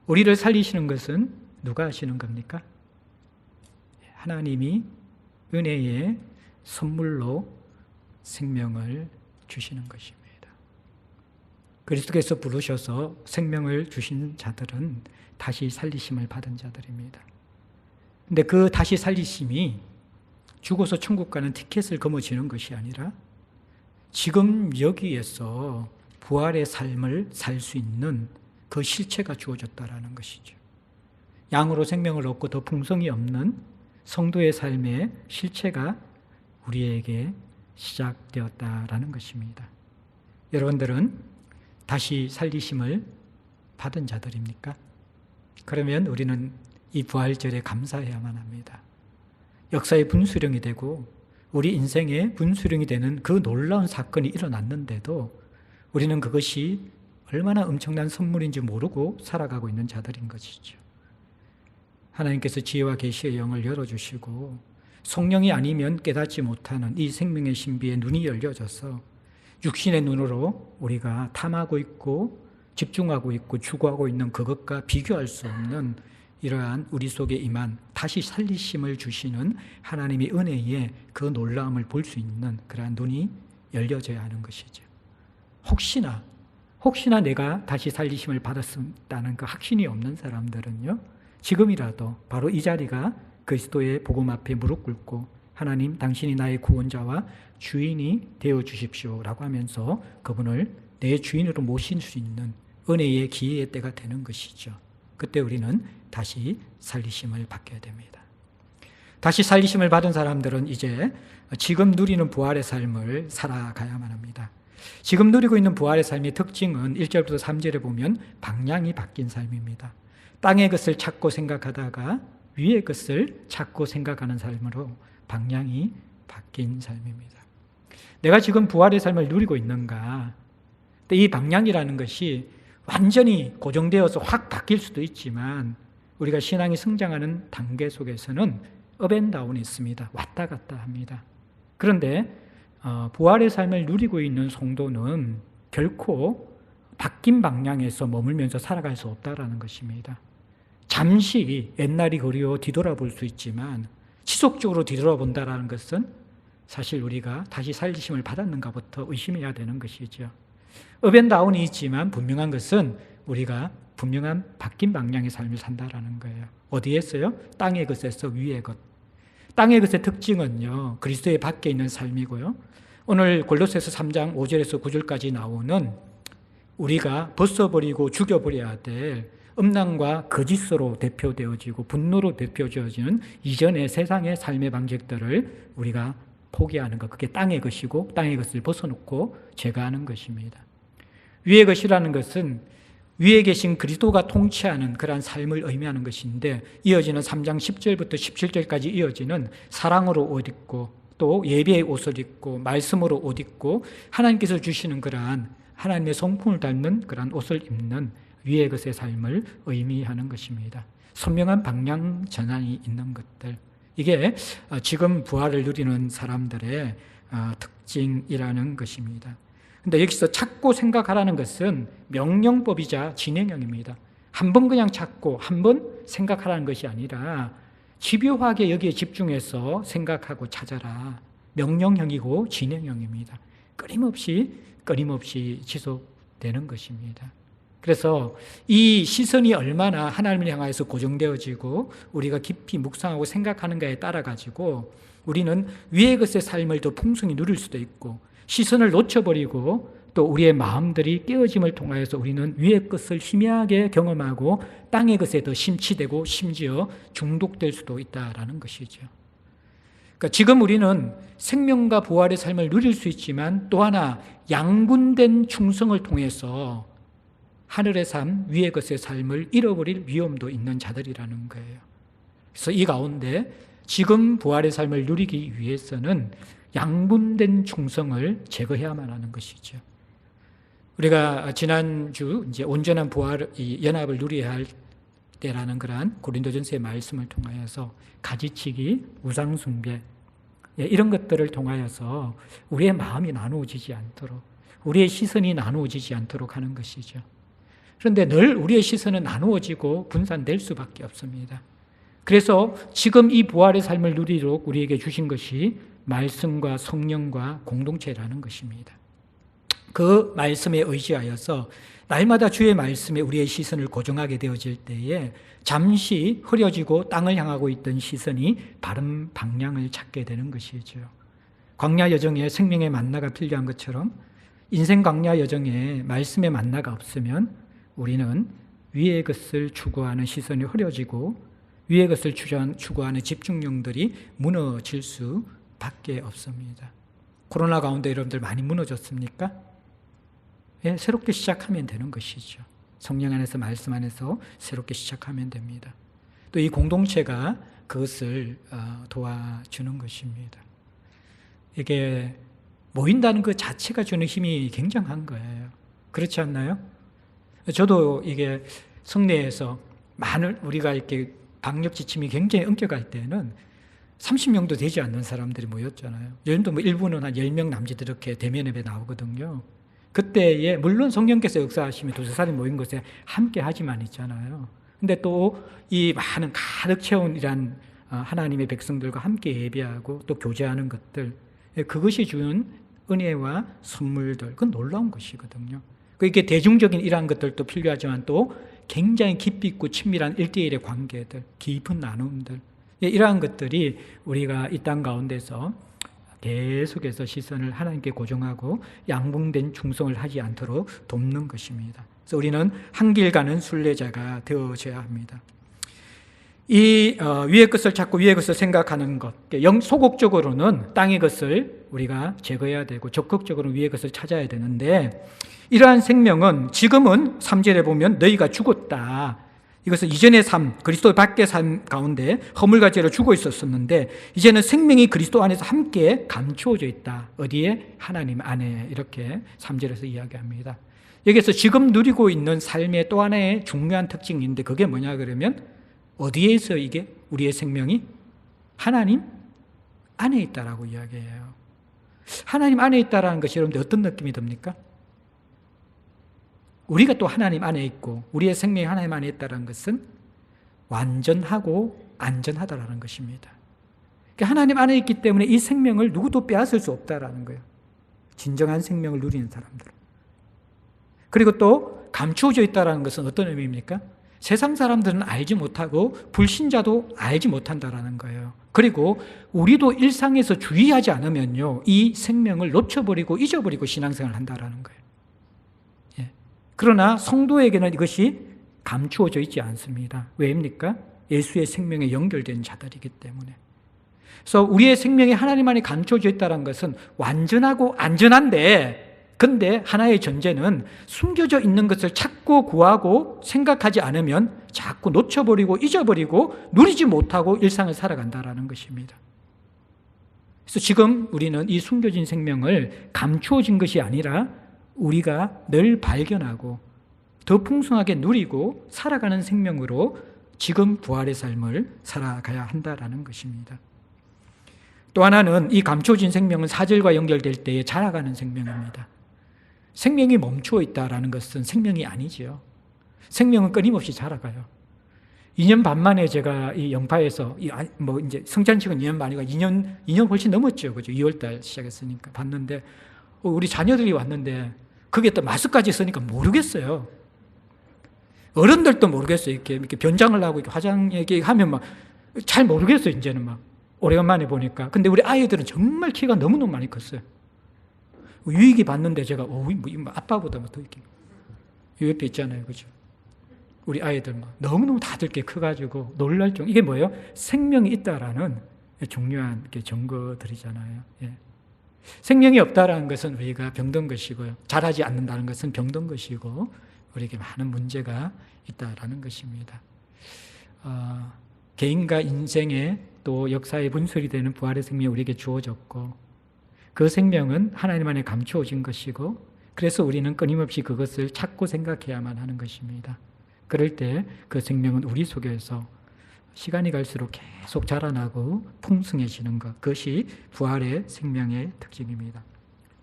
우리를 살리시는 것은 누가 하시는 겁니까? 하나님이 은혜의 선물로 생명을 주시는 것입니다. 그리스도께서 부르셔서 생명을 주신 자들은 다시 살리심을 받은 자들입니다. 근데 그 다시 살리심이 죽어서 천국 가는 티켓을 거머쥐는 것이 아니라 지금 여기에서 부활의 삶을 살 수 있는 그 실체가 주어졌다라는 것이죠. 양으로 생명을 얻고 더 풍성이 없는 성도의 삶의 실체가 우리에게 시작되었다라는 것입니다. 여러분들은 다시 살리심을 받은 자들입니까? 그러면 우리는 이 부활절에 감사해야만 합니다. 역사의 분수령이 되고 우리 인생의 분수령이 되는 그 놀라운 사건이 일어났는데도 우리는 그것이 얼마나 엄청난 선물인지 모르고 살아가고 있는 자들인 것이죠. 하나님께서 지혜와 계시의 영을 열어주시고 성령이 아니면 깨닫지 못하는 이 생명의 신비에 눈이 열려져서 육신의 눈으로 우리가 탐하고 있고 집중하고 있고 추구하고 있는 그것과 비교할 수 없는 이러한 우리 속에 임한 다시 살리심을 주시는 하나님의 은혜에 그 놀라움을 볼 수 있는 그러한 눈이 열려져야 하는 것이죠. 혹시나 내가 다시 살리심을 받았다는 그 확신이 없는 사람들은요, 지금이라도 바로 이 자리가 그리스도의 복음 앞에 무릎 꿇고 하나님 당신이 나의 구원자와 주인이 되어 주십시오라고 하면서 그분을 내 주인으로 모실 수 있는 은혜의 기회의 때가 되는 것이죠. 그때 우리는 다시 살리심을 받게 됩니다. 다시 살리심을 받은 사람들은 이제 지금 누리는 부활의 삶을 살아가야만 합니다. 지금 누리고 있는 부활의 삶의 특징은 1절부터 3절에 보면 방향이 바뀐 삶입니다. 땅의 것을 찾고 생각하다가 위의 것을 찾고 생각하는 삶으로 방향이 바뀐 삶입니다. 내가 지금 부활의 삶을 누리고 있는가? 이 방향이라는 것이 완전히 고정되어서 확 바뀔 수도 있지만 우리가 신앙이 성장하는 단계 속에서는 업앤다운이 있습니다. 왔다 갔다 합니다. 그런데 부활의 삶을 누리고 있는 성도는 결코 바뀐 방향에서 머물면서 살아갈 수 없다라는 것입니다. 잠시 옛날이 그리워 뒤돌아볼 수 있지만 지속적으로 뒤돌아본다라는 것은 사실 우리가 다시 살리심을 받았는가부터 의심해야 되는 것이죠. 업앤다운이 있지만 분명한 것은 우리가 분명한 바뀐 방향의 삶을 산다라는 거예요. 어디에서요? 땅의 것에서 위의 것. 땅의 것의 특징은요, 그리스도의 밖에 있는 삶이고요. 오늘 골로새서 3장 5절에서 9절까지 나오는 우리가 벗어버리고 죽여버려야 될 음란과 거짓으로 대표되어지고 분노로 대표되어지는 이전의 세상의 삶의 방식들을 우리가 포기하는 것, 그게 땅의 것이고 땅의 것을 벗어놓고 제거하는 것입니다. 위의 것이라는 것은 위에 계신 그리스도가 통치하는 그러한 삶을 의미하는 것인데 이어지는 3장 10절부터 17절까지 이어지는 사랑으로 옷 입고 또 예배의 옷을 입고 말씀으로 옷 입고 하나님께서 주시는 그러한 하나님의 성품을 닮는 그러한 옷을 입는 위의 것의 삶을 의미하는 것입니다. 선명한 방향 전환이 있는 것들, 이게 지금 부활을 누리는 사람들의 특징이라는 것입니다. 근데 여기서 찾고 생각하라는 것은 명령법이자 진행형입니다. 한 번 그냥 찾고 한 번 생각하라는 것이 아니라 집요하게 여기에 집중해서 생각하고 찾아라. 명령형이고 진행형입니다. 끊임없이 지속되는 것입니다. 그래서 이 시선이 얼마나 하나님을 향해서 고정되어지고 우리가 깊이 묵상하고 생각하는가에 따라 가지고 우리는 위의 것의 삶을 더 풍성히 누릴 수도 있고 시선을 놓쳐버리고 또 우리의 마음들이 깨어짐을 통하여서 우리는 위의 것을 희미하게 경험하고 땅의 것에 더 심취되고 심지어 중독될 수도 있다라는 것이죠. 그러니까 지금 우리는 생명과 부활의 삶을 누릴 수 있지만 또 하나 양분된 충성을 통해서 하늘의 삶, 위의 것의 삶을 잃어버릴 위험도 있는 자들이라는 거예요. 그래서 이 가운데 지금 부활의 삶을 누리기 위해서는 양분된 충성을 제거해야만 하는 것이죠. 우리가 지난주 이제 온전한 부활, 이 연합을 누려야 할 때라는 그러한 고린도전서의 말씀을 통하여서 가지치기, 우상숭배 이런 것들을 통하여서 우리의 마음이 나누어지지 않도록 우리의 시선이 나누어지지 않도록 하는 것이죠. 그런데 늘 우리의 시선은 나누어지고 분산될 수밖에 없습니다. 그래서 지금 이 부활의 삶을 누리도록 우리에게 주신 것이 말씀과 성령과 공동체라는 것입니다. 그 말씀에 의지하여서 날마다 주의 말씀에 우리의 시선을 고정하게 되어질 때에 잠시 흐려지고 땅을 향하고 있던 시선이 바른 방향을 찾게 되는 것이죠. 광야 여정에 생명의 만나가 필요한 것처럼 인생 광야 여정에 말씀의 만나가 없으면 우리는 위의 것을 추구하는 시선이 흐려지고 위의 것을 추구하는 집중력들이 무너질 수밖에 없습니다. 코로나 가운데 여러분들 많이 무너졌습니까? 예, 새롭게 시작하면 되는 것이죠. 성령 안에서 말씀 안에서 새롭게 시작하면 됩니다. 또 이 공동체가 그것을 도와주는 것입니다. 이게 모인다는 그 자체가 주는 힘이 굉장한 거예요. 그렇지 않나요? 저도 이게 성내에서 우리가 이렇게 방역 지침이 굉장히 엄격할 때는 30명도 되지 않는 사람들이 모였잖아요. 요즘도 뭐 일부는 한 10명 남짓 이렇게 대면 예배 나오거든요. 그때에 물론 성령께서 역사하시면 두세 사람이 모인 곳에 함께 하지만 있잖아요. 근데 또 이 많은 가득 채운 이란 하나님의 백성들과 함께 예배하고 또 교제하는 것들, 그것이 주는 은혜와 선물들, 그건 놀라운 것이거든요. 이게 대중적인 이러한 것들도 필요하지만 또 굉장히 깊이 있고 친밀한 1대1의 관계들, 깊은 나눔들, 이러한 것들이 우리가 이 땅 가운데서 계속해서 시선을 하나님께 고정하고 양분된 충성을 하지 않도록 돕는 것입니다. 그래서 우리는 한 길 가는 순례자가 되어져야 합니다. 이 위의 것을 찾고 위의 것을 생각하는 것, 소극적으로는 땅의 것을 우리가 제거해야 되고 적극적으로 위의 것을 찾아야 되는데, 이러한 생명은 지금은 3절에 보면 너희가 죽었다. 이것은 이전의 삶, 그리스도 밖의 삶 가운데 허물과 죄로 죽어 있었었는데 이제는 생명이 그리스도 안에서 함께 감추어져 있다. 어디에? 하나님 안에. 이렇게 3절에서 이야기합니다. 여기서 지금 누리고 있는 삶의 또 하나의 중요한 특징인데 그게 뭐냐 그러면 어디에서 이게 우리의 생명이? 하나님 안에 있다라고 이야기해요. 하나님 안에 있다라는 것이 여러분들 어떤 느낌이 듭니까? 우리가 또 하나님 안에 있고 우리의 생명이 하나님 안에 있다는 것은 완전하고 안전하다라는 것입니다. 그러니까 하나님 안에 있기 때문에 이 생명을 누구도 빼앗을 수 없다라는 거예요. 진정한 생명을 누리는 사람들. 그리고 또 감추어져 있다는 것은 어떤 의미입니까? 세상 사람들은 알지 못하고 불신자도 알지 못한다라는 거예요. 그리고 우리도 일상에서 주의하지 않으면요, 이 생명을 놓쳐버리고 잊어버리고 신앙생활을 한다라는 거예요. 예. 그러나 성도에게는 이것이 감추어져 있지 않습니다. 왜입니까? 예수의 생명에 연결된 자들이기 때문에. 그래서 우리의 생명이 하나님 안에 감추어져 있다는 것은 완전하고 안전한데, 근데 하나의 전제는 숨겨져 있는 것을 찾고 구하고 생각하지 않으면 자꾸 놓쳐버리고 잊어버리고 누리지 못하고 일상을 살아간다라는 것입니다. 그래서 지금 우리는 이 숨겨진 생명을 감추어진 것이 아니라 우리가 늘 발견하고 더 풍성하게 누리고 살아가는 생명으로 지금 부활의 삶을 살아가야 한다라는 것입니다. 또 하나는 이 감추어진 생명은 사절과 연결될 때에 자라가는 생명입니다. 생명이 멈추어 있다라는 것은 생명이 아니지요. 생명은 끊임없이 자라가요. 2년 반 만에 제가 이 영파에서 이제 성찬식은 2년 만이고 2년 훨씬 넘었죠. 그죠? 2월달 시작했으니까 봤는데 우리 자녀들이 왔는데 그게 또 마스크까지 쓰니까 모르겠어요. 어른들도 모르겠어요. 이렇게 변장을 하고 이렇게 화장 얘기하면 막 잘 모르겠어요. 이제는 막 오래간만에 보니까. 근데 우리 아이들은 정말 키가 너무너무 많이 컸어요. 유익이 봤는데 제가 아빠보다 더 이렇게 옆에 있잖아요, 그죠? 우리 아이들 너무너무 다들 게 커가지고 놀랄 정도. 이게 뭐예요? 생명이 있다라는 중요한 증거들이잖아요. 예. 생명이 없다라는 것은 우리가 병든 것이고요. 자라지 않는다는 것은 병든 것이고 우리에게 많은 문제가 있다라는 것입니다. 개인과 인생의 또 역사의 분수리 되는 부활의 생명이 우리에게 주어졌고 그 생명은 하나님 안에 감추어진 것이고 그래서 우리는 끊임없이 그것을 찾고 생각해야만 하는 것입니다. 그럴 때 그 생명은 우리 속에서 시간이 갈수록 계속 자라나고 풍성해지는 것, 그것이 부활의 생명의 특징입니다.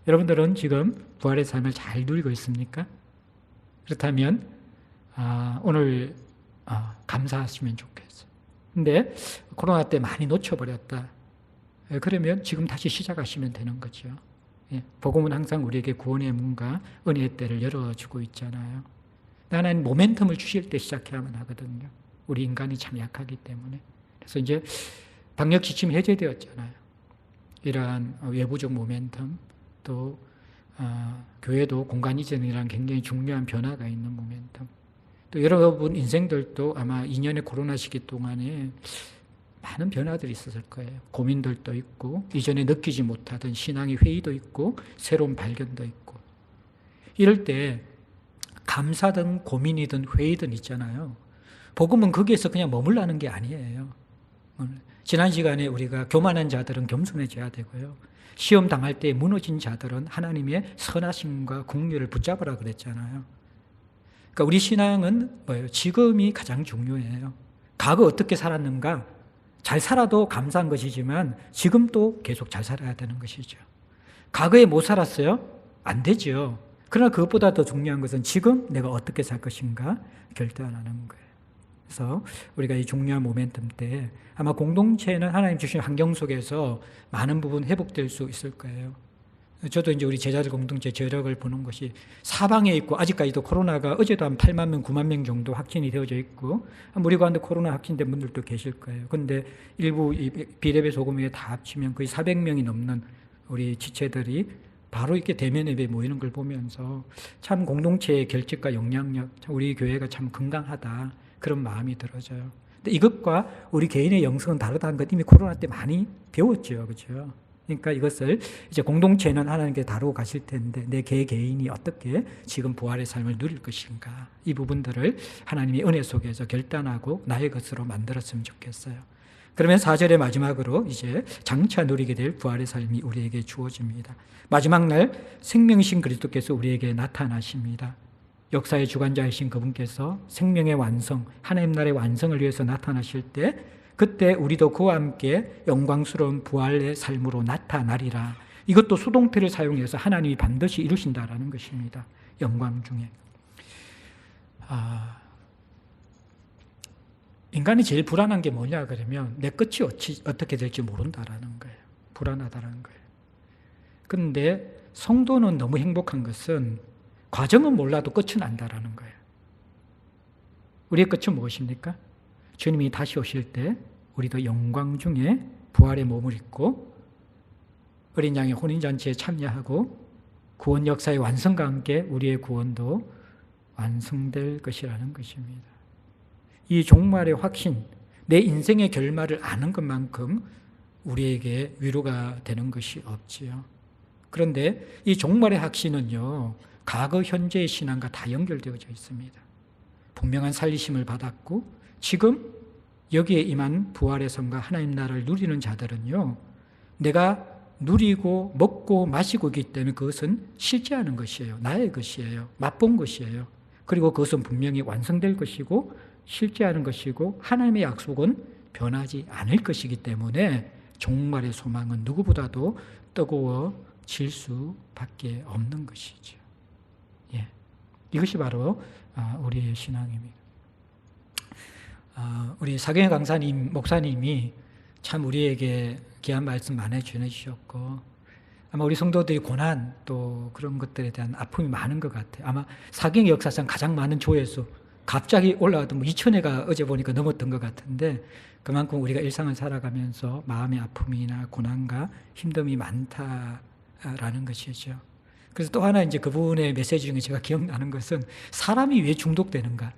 여러분들은 지금 부활의 삶을 잘 누리고 있습니까? 그렇다면 오늘 감사하시면 좋겠어요. 근데 코로나 때 많이 놓쳐버렸다. 그러면 지금 다시 시작하시면 되는 거죠. 예, 복음은 항상 우리에게 구원의 문과 은혜의 때를 열어주고 있잖아요. 하나님 모멘텀을 주실 때 시작해야만 하거든요. 우리 인간이 참 약하기 때문에. 그래서 이제 방역 지침이 해제되었잖아요. 이러한 외부적 모멘텀, 또 교회도 공간 이전이라는 굉장히 중요한 변화가 있는 모멘텀. 또 여러분 인생들도 아마 2년의 코로나 시기 동안에 많은 변화들이 있었을 거예요. 고민들도 있고, 이전에 느끼지 못하던 신앙의 회의도 있고, 새로운 발견도 있고. 이럴 때 감사든 고민이든 회의든 있잖아요. 복음은 거기에서 그냥 머물라는 게 아니에요. 지난 시간에 우리가 교만한 자들은 겸손해져야 되고요. 시험 당할 때 무너진 자들은 하나님의 선하심과 긍휼을 붙잡으라 그랬잖아요. 그러니까 우리 신앙은 뭐예요? 지금이 가장 중요해요. 과거 어떻게 살았는가? 잘 살아도 감사한 것이지만 지금 또 계속 잘 살아야 되는 것이죠. 과거에 못 살았어요? 안 되죠. 그러나 그것보다 더 중요한 것은 지금 내가 어떻게 살 것인가 결단하는 거예요. 그래서 우리가 이 중요한 모멘텀 때 아마 공동체는 하나님 주신 환경 속에서 많은 부분 회복될 수 있을 거예요. 저도 이제 우리 제자들 공동체 저력을 보는 것이 사방에 있고, 아직까지도 코로나가 어제도 한 8만 명, 9만 명 정도 확진이 되어져 있고, 우리 가운데 코로나 확진된 분들도 계실 거예요. 그런데 일부 비례배 소금회 다 합치면 거의 400명이 넘는 우리 지체들이 바로 이렇게 대면 예배에 모이는 걸 보면서 참 공동체의 결집과 영향력, 우리 교회가 참 건강하다, 그런 마음이 들어져요. 근데 이것과 우리 개인의 영성은 다르다는 것 이미 코로나 때 많이 배웠죠. 그렇죠? 그러니까 이것을 이제 공동체는 하나님께 다루고 가실 텐데 내 개인이 어떻게 지금 부활의 삶을 누릴 것인가, 이 부분들을 하나님의 은혜 속에서 결단하고 나의 것으로 만들었으면 좋겠어요. 그러면 4절의 마지막으로 이제 장차 누리게 될 부활의 삶이 우리에게 주어집니다. 마지막 날 생명이신 그리스도께서 우리에게 나타나십니다. 역사의 주관자이신 그분께서 생명의 완성, 하나님 나라의 완성을 위해서 나타나실 때, 그때 우리도 그와 함께 영광스러운 부활의 삶으로 나타나리라. 이것도 수동태를 사용해서 하나님이 반드시 이루신다라는 것입니다. 영광 중에. 인간이 제일 불안한 게 뭐냐 그러면 내 끝이 어떻게 될지 모른다라는 거예요. 불안하다라는 거예요. 그런데 성도는 너무 행복한 것은 과정은 몰라도 끝은 안다라는 거예요. 우리의 끝은 무엇입니까? 주님이 다시 오실 때 우리도 영광 중에 부활의 몸을 입고 어린 양의 혼인잔치에 참여하고 구원 역사의 완성과 함께 우리의 구원도 완성될 것이라는 것입니다. 이 종말의 확신, 내 인생의 결말을 아는 것만큼 우리에게 위로가 되는 것이 없지요. 그런데 이 종말의 확신은요, 과거, 현재의 신앙과 다 연결되어져 있습니다. 분명한 살리심을 받았고 지금 여기에 임한 부활의 삶과 하나님 나라를 누리는 자들은요, 내가 누리고 먹고 마시고 있기 때문에 그것은 실제하는 것이에요. 나의 것이에요. 맛본 것이에요. 그리고 그것은 분명히 완성될 것이고 실제하는 것이고 하나님의 약속은 변하지 않을 것이기 때문에 종말의 소망은 누구보다도 뜨거워질 수밖에 없는 것이죠. 예, 이것이 바로 우리의 신앙입니다. 우리 사경의 강사님, 목사님이 참 우리에게 귀한 말씀 많이 전해주셨고, 아마 우리 성도들이 고난 또 그런 것들에 대한 아픔이 많은 것 같아요. 아마 사경의 역사상 가장 많은 조회수, 갑자기 올라왔던 2,000회가 어제 보니까 넘었던 것 같은데, 그만큼 우리가 일상을 살아가면서 마음의 아픔이나 고난과 힘듦이 많다라는 것이죠. 그래서 또 하나 이제 그분의 메시지 중에 제가 기억나는 것은 사람이 왜 중독되는가?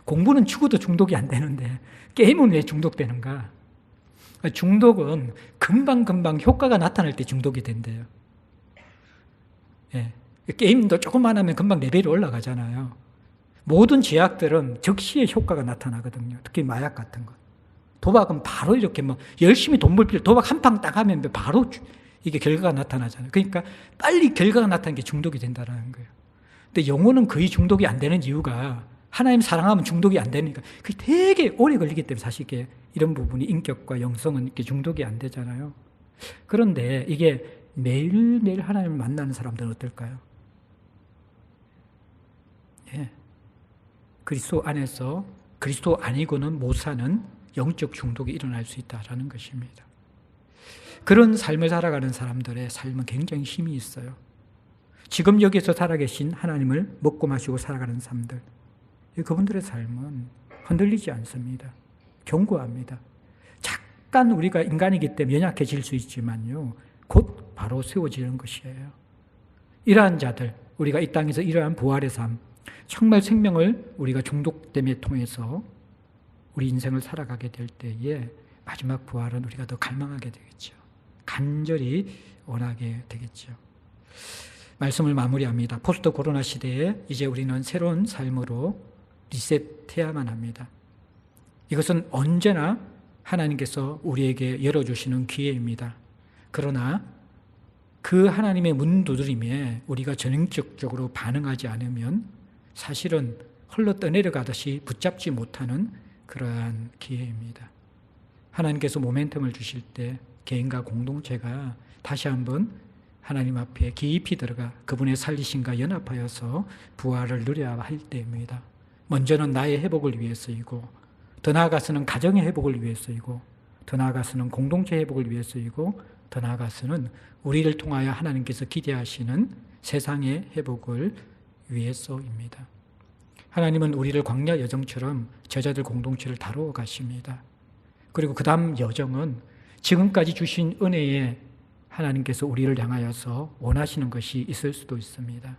공부는 죽어도 중독이 안 되는데 게임은 왜 중독되는가? 중독은 금방금방 효과가 나타날 때 중독이 된대요. 예. 게임도 조금만 하면 금방 레벨이 올라가잖아요. 모든 제약들은 즉시에 효과가 나타나거든요. 특히 마약 같은 거. 도박은 바로 이렇게 뭐 열심히 돈 벌 필요, 도박 한 방 딱 하면 바로 이게 결과가 나타나잖아요. 그러니까 빨리 결과가 나타나는 게 중독이 된다는 거예요. 근데 영혼은 거의 중독이 안 되는 이유가 하나님 사랑하면 중독이 안 되니까 그게 되게 오래 걸리기 때문에 사실 이게 이런 부분이 인격과 영성은 이렇게 중독이 안 되잖아요. 그런데 이게 매일매일 하나님을 만나는 사람들은 어떨까요? 예. 그리스도 안에서 그리스도 아니고는 못 사는 영적 중독이 일어날 수 있다라는 것입니다. 그런 삶을 살아가는 사람들의 삶은 굉장히 힘이 있어요. 지금 여기서 살아계신 하나님을 먹고 마시고 살아가는 사람들, 그분들의 삶은 흔들리지 않습니다. 견고합니다. 잠깐 우리가 인간이기 때문에 연약해질 수 있지만요, 곧 바로 세워지는 것이에요. 이러한 자들, 우리가 이 땅에서 이러한 부활의 삶, 정말 생명을 우리가 중독됨에 통해서 우리 인생을 살아가게 될 때에 마지막 부활은 우리가 더 갈망하게 되겠죠. 간절히 원하게 되겠죠. 말씀을 마무리합니다. 포스트 코로나 시대에 이제 우리는 새로운 삶으로 리셋해야만 합니다. 이것은 언제나 하나님께서 우리에게 열어주시는 기회입니다. 그러나 그 하나님의 문 두드림에 우리가 전형적으로 반응하지 않으면 사실은 흘러 떠내려가듯이 붙잡지 못하는 그러한 기회입니다. 하나님께서 모멘텀을 주실 때 개인과 공동체가 다시 한번 하나님 앞에 깊이 들어가 그분의 살리심과 연합하여서 부활을 누려야 할 때입니다. 먼저는 나의 회복을 위해서이고, 더 나아가서는 가정의 회복을 위해서이고, 더 나아가서는 공동체 회복을 위해서이고, 더 나아가서는 우리를 통하여 하나님께서 기대하시는 세상의 회복을 위해서입니다. 하나님은 우리를 광야 여정처럼 제자들 공동체를 다루어 가십니다. 그리고 그 다음 여정은 지금까지 주신 은혜에 하나님께서 우리를 향하여서 원하시는 것이 있을 수도 있습니다.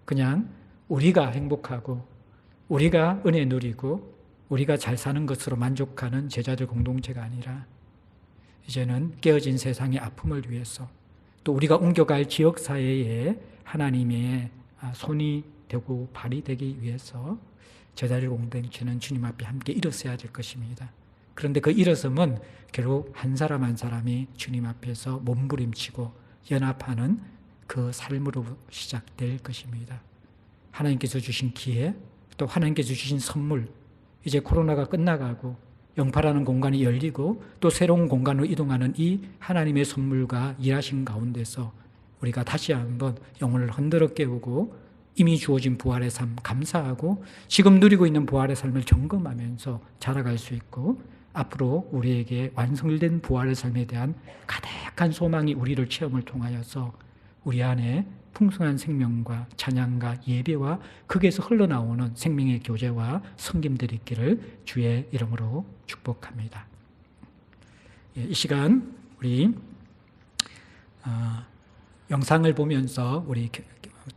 그냥 우리가 행복하고 우리가 은혜 누리고 우리가 잘 사는 것으로 만족하는 제자들 공동체가 아니라 이제는 깨어진 세상의 아픔을 위해서, 또 우리가 옮겨갈 지역사회에 하나님의 손이 되고 발이 되기 위해서 제자들 공동체는 주님 앞에 함께 일어서야 될 것입니다. 그런데 그 일어섬은 결국 한 사람 한 사람이 주님 앞에서 몸부림치고 연합하는 그 삶으로 시작될 것입니다. 하나님께서 주신 기회, 또 하나님께서 주신 선물, 이제 코로나가 끝나가고 영파라는 공간이 열리고 또 새로운 공간으로 이동하는 이 하나님의 선물과 일하신 가운데서 우리가 다시 한번 영혼을 흔들어 깨우고 이미 주어진 부활의 삶 감사하고 지금 누리고 있는 부활의 삶을 점검하면서 자라갈 수 있고, 앞으로 우리에게 완성된 부활의 삶에 대한 가득한 소망이 우리를 체험을 통하여서 우리 안에 풍성한 생명과 찬양과 예배와 거기에서 흘러나오는 생명의 교제와 섬김들이 있기를 주의 이름으로 축복합니다. 이 시간 우리 영상을 보면서 우리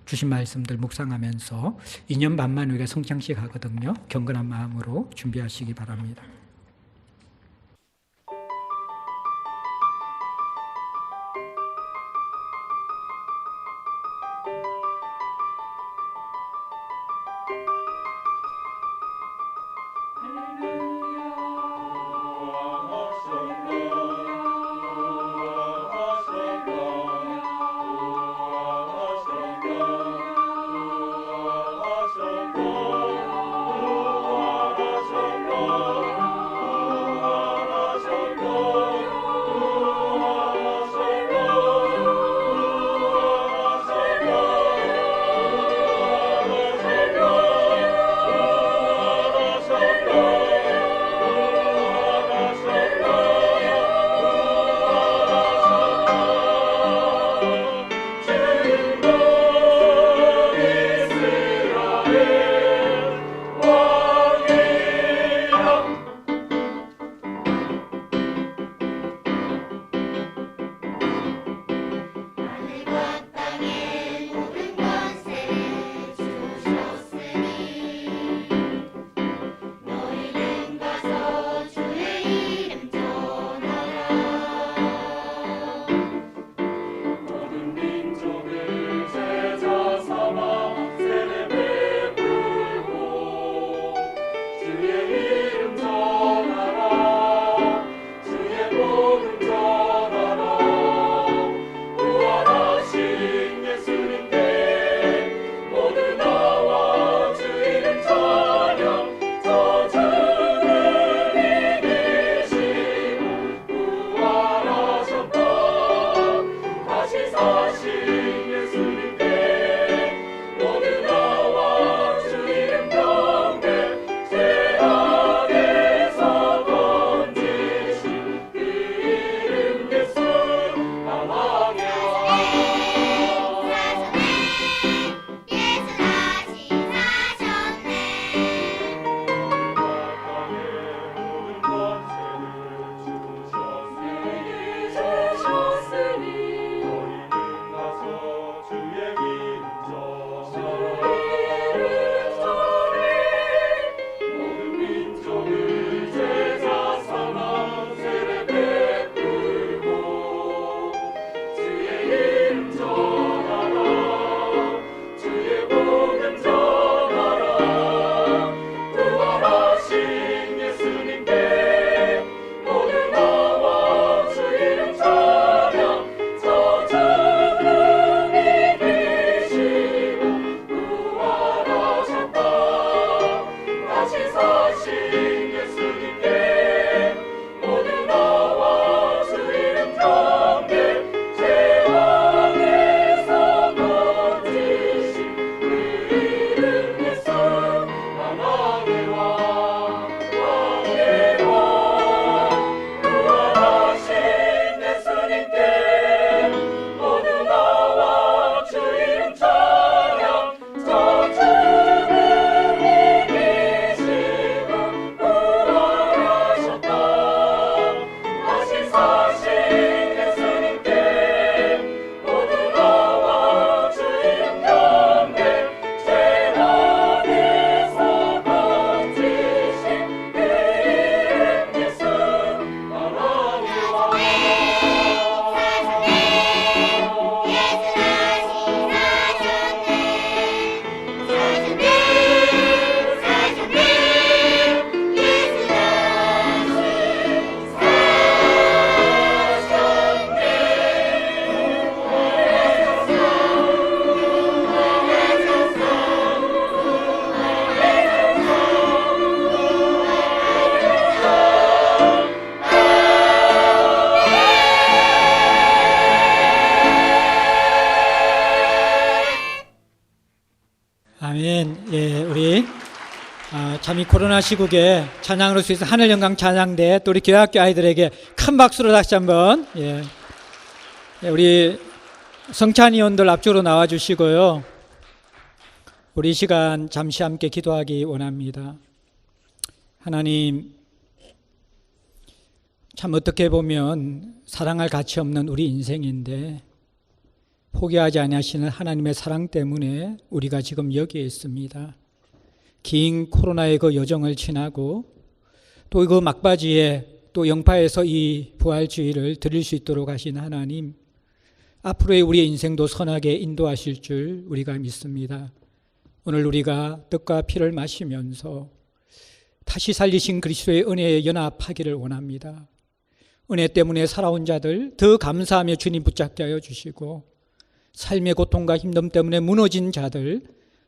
주신 말씀들 묵상하면서 2년 반만 우리가 성장식 하거든요. 경건한 마음으로 준비하시기 바랍니다. 참 이 코로나 시국에 찬양으로 수 있어 하늘 영광 찬양대 또 우리 교회학교 아이들에게 큰 박수로 다시 한번 우리 성찬 의원들 앞쪽으로 나와 주시고요. 우리 이 시간 잠시 함께 기도하기 원합니다. 하나님, 참 어떻게 보면 사랑할 가치 없는 우리 인생인데 포기하지 아니하시는 하나님의 사랑 때문에 우리가 지금 여기에 있습니다. 긴 코로나의 그 여정을 지나고 또 그 막바지에 또 영파에서 이 부활주의를 드릴 수 있도록 하신 하나님, 앞으로의 우리의 인생도 선하게 인도하실 줄 우리가 믿습니다. 오늘 우리가 떡과 피를 마시면서 다시 살리신 그리스도의 은혜에 연합하기를 원합니다. 은혜 때문에 살아온 자들 더 감사하며 주님 붙잡게 하여 주시고, 삶의 고통과 힘듦 때문에 무너진 자들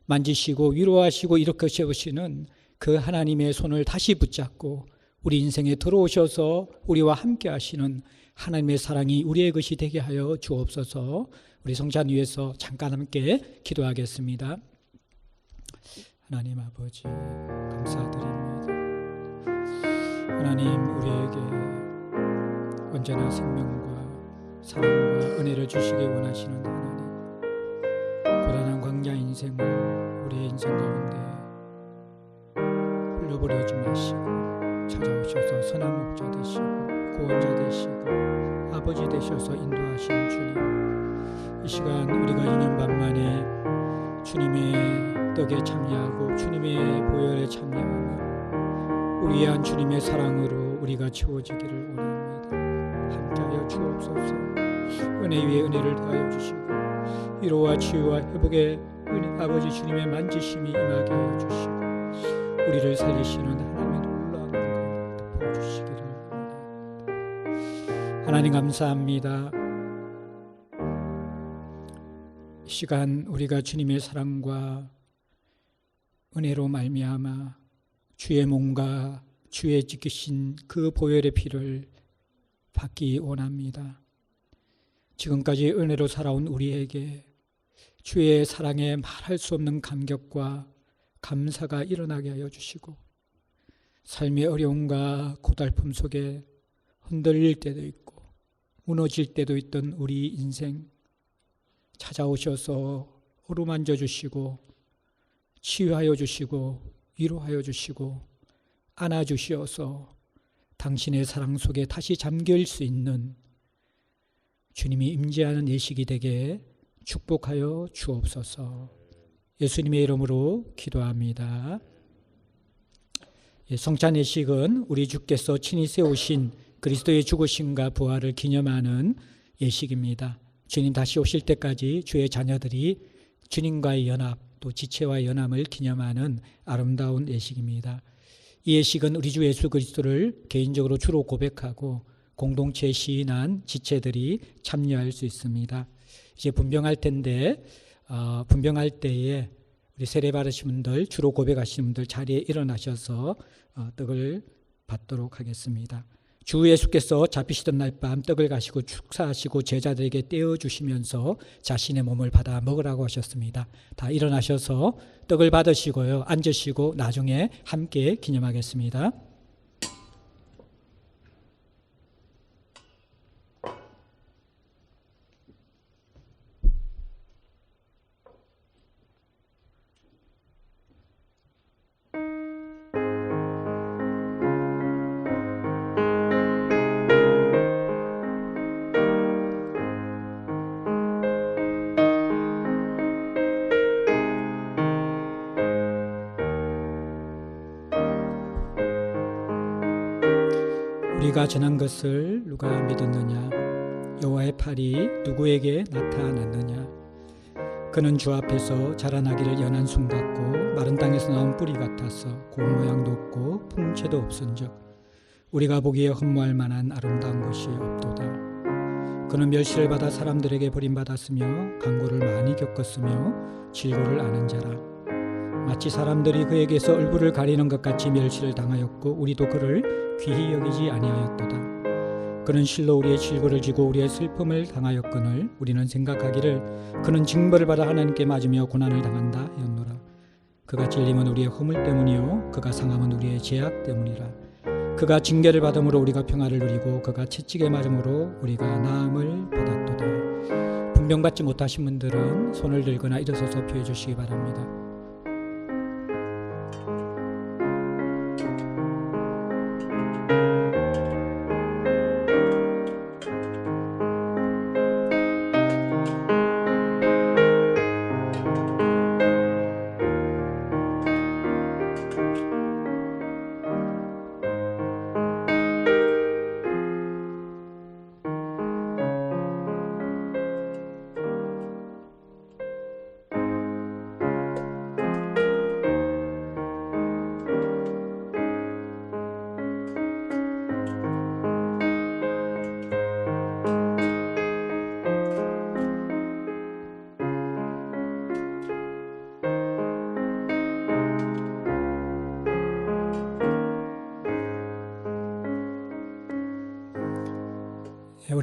만지시고 위로하시고 일으켜 세우시는 그 하나님의 손을 다시 붙잡고 우리 인생에 들어오셔서 우리와 함께 하시는 하나님의 사랑이 우리의 것이 되게 하여 주옵소서. 우리 성찬 위에서 잠깐 함께 기도하겠습니다. 하나님 아버지, 감사드립니다. 하나님, 우리에게 언제나 생명과 사랑과 은혜를 주시기 원하시는 하나님, 고단한 광야 인생을 우리의 인생 가운데 흘려버리지 마시고 찾아오셔서 선한 목자 되시고 구원자 되시고 아버지 되셔서 인도하신 주님, 이 시간 우리가 2년 반 만에 주님의 떡에 참여하고 주님의 보혈에 참여하며 우리 위한 주님의 사랑으로 우리가 채워지기를 원합니다. 함께하여 주옵소서. 은혜 위에 은혜를 더하여 주시고 위로와 치유와 회복의 은혜, 아버지 주님의 만지심이 임하게 하여 주시고 우리를 살리시는 하나님의 놀라운 은혜를 덮어주시기를 원합니다. 하나님 감사합니다. 이 시간 우리가 주님의 사랑과 은혜로 말미암아 주의 몸과 주의 지키신 그 보혈의 피를 받기 원합니다. 지금까지 은혜로 살아온 우리에게 주의 사랑에 말할 수 없는 감격과 감사가 일어나게 하여 주시고, 삶의 어려움과 고달픔 속에 흔들릴 때도 있고 무너질 때도 있던 우리 인생 찾아오셔서 어루만져 주시고 치유하여 주시고 위로하여 주시고 안아주시어서 당신의 사랑 속에 다시 잠길 수 있는 주님이 임재하는 예식이 되게 축복하여 주옵소서. 예수님의 이름으로 기도합니다. 성찬 예식은 우리 주께서 친히 세우신 그리스도의 죽으심과 부활을 기념하는 예식입니다. 주님 다시 오실 때까지 주의 자녀들이 주님과의 연합, 또 지체와의 연합을 기념하는 아름다운 예식입니다. 이 예식은 우리 주 예수 그리스도를 개인적으로 주로 고백하고 공동체 시인한 지체들이 참여할 수 있습니다. 이제 분병할 텐데 분병할 때에 우리 세례 받으신 분들, 주로 고백하시는 분들 자리에 일어나셔서 떡을 받도록 하겠습니다. 주 예수께서 잡히시던 날 밤 떡을 가시고 축사하시고 제자들에게 떼어주시면서 자신의 몸을 받아 먹으라고 하셨습니다. 다 일어나셔서 떡을 받으시고요, 앉으시고 나중에 함께 기념하겠습니다. 우리가 전한 것을 누가 믿었느냐? 여호와의 팔이 누구에게 나타났느냐? 그는 주 앞에서 자라나기를 연한 순 같고 마른 땅에서 나온 뿌리 같아서 고운 모양도 없고 풍채도 없은즉 우리가 보기에 흠모할 만한 아름다운 것이 없도다. 그는 멸시를 받아 사람들에게 버림받았으며 간고를 많이 겪었으며 질고를 아는 자라. 마치 사람들이 그에게서 얼굴을 가리는 것 같이 멸시를 당하였고 우리도 그를 귀히 여기지 아니하였도다. 그는 실로 우리의 질고를 지고 우리의 슬픔을 당하였거늘 우리는 생각하기를 그는 징벌을 받아 하나님께 맞으며 고난을 당한다 하였노라. 그가 찔림은 우리의 허물 때문이요 그가 상함은 우리의 죄악 때문이라. 그가 징계를 받음으로 우리가 평화를 누리고 그가 채찍에 맞음으로 우리가 나음을 받았도다. 분병받지 못하신 분들은 손을 들거나 일어서서 피해 주시기 바랍니다.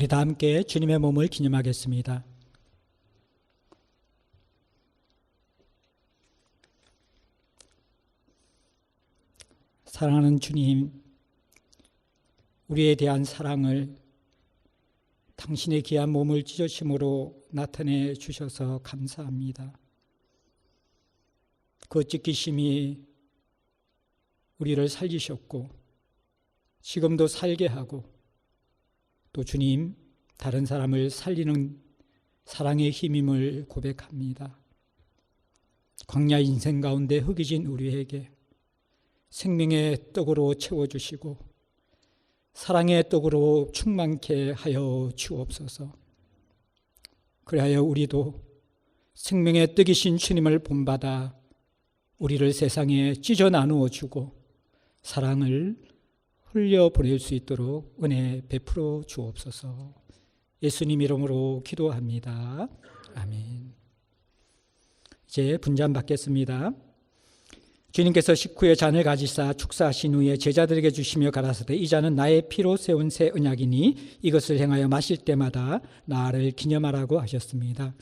우리 다 함께 주님의 몸을 기념하겠습니다. 사랑하는 주님, 우리에 대한 사랑을 당신의 귀한 몸을 찢으심으로 나타내 주셔서 감사합니다. 그 찢기심이 우리를 살리셨고 지금도 살게 하고 또 주님, 다른 사람을 살리는 사랑의 힘임을 고백합니다. 광야 인생 가운데 흑이진 우리에게 생명의 떡으로 채워주시고 사랑의 떡으로 충만케 하여 주옵소서. 그리하여 우리도 생명의 떡이신 주님을 본받아 우리를 세상에 찢어 나누어 주고 사랑을 흘려보낼 수 있도록 은혜 베풀어 주옵소서. 예수님 이름으로 기도합니다. 아멘. 이제 분잔 받겠습니다. 주님께서 식후에 잔을 가지사 축사하신 후에 제자들에게 주시며 가라사대 이 잔은 나의 피로 세운 새 언약이니 이것을 행하여 마실 때마다 나를 기념하라고 하셨습니다.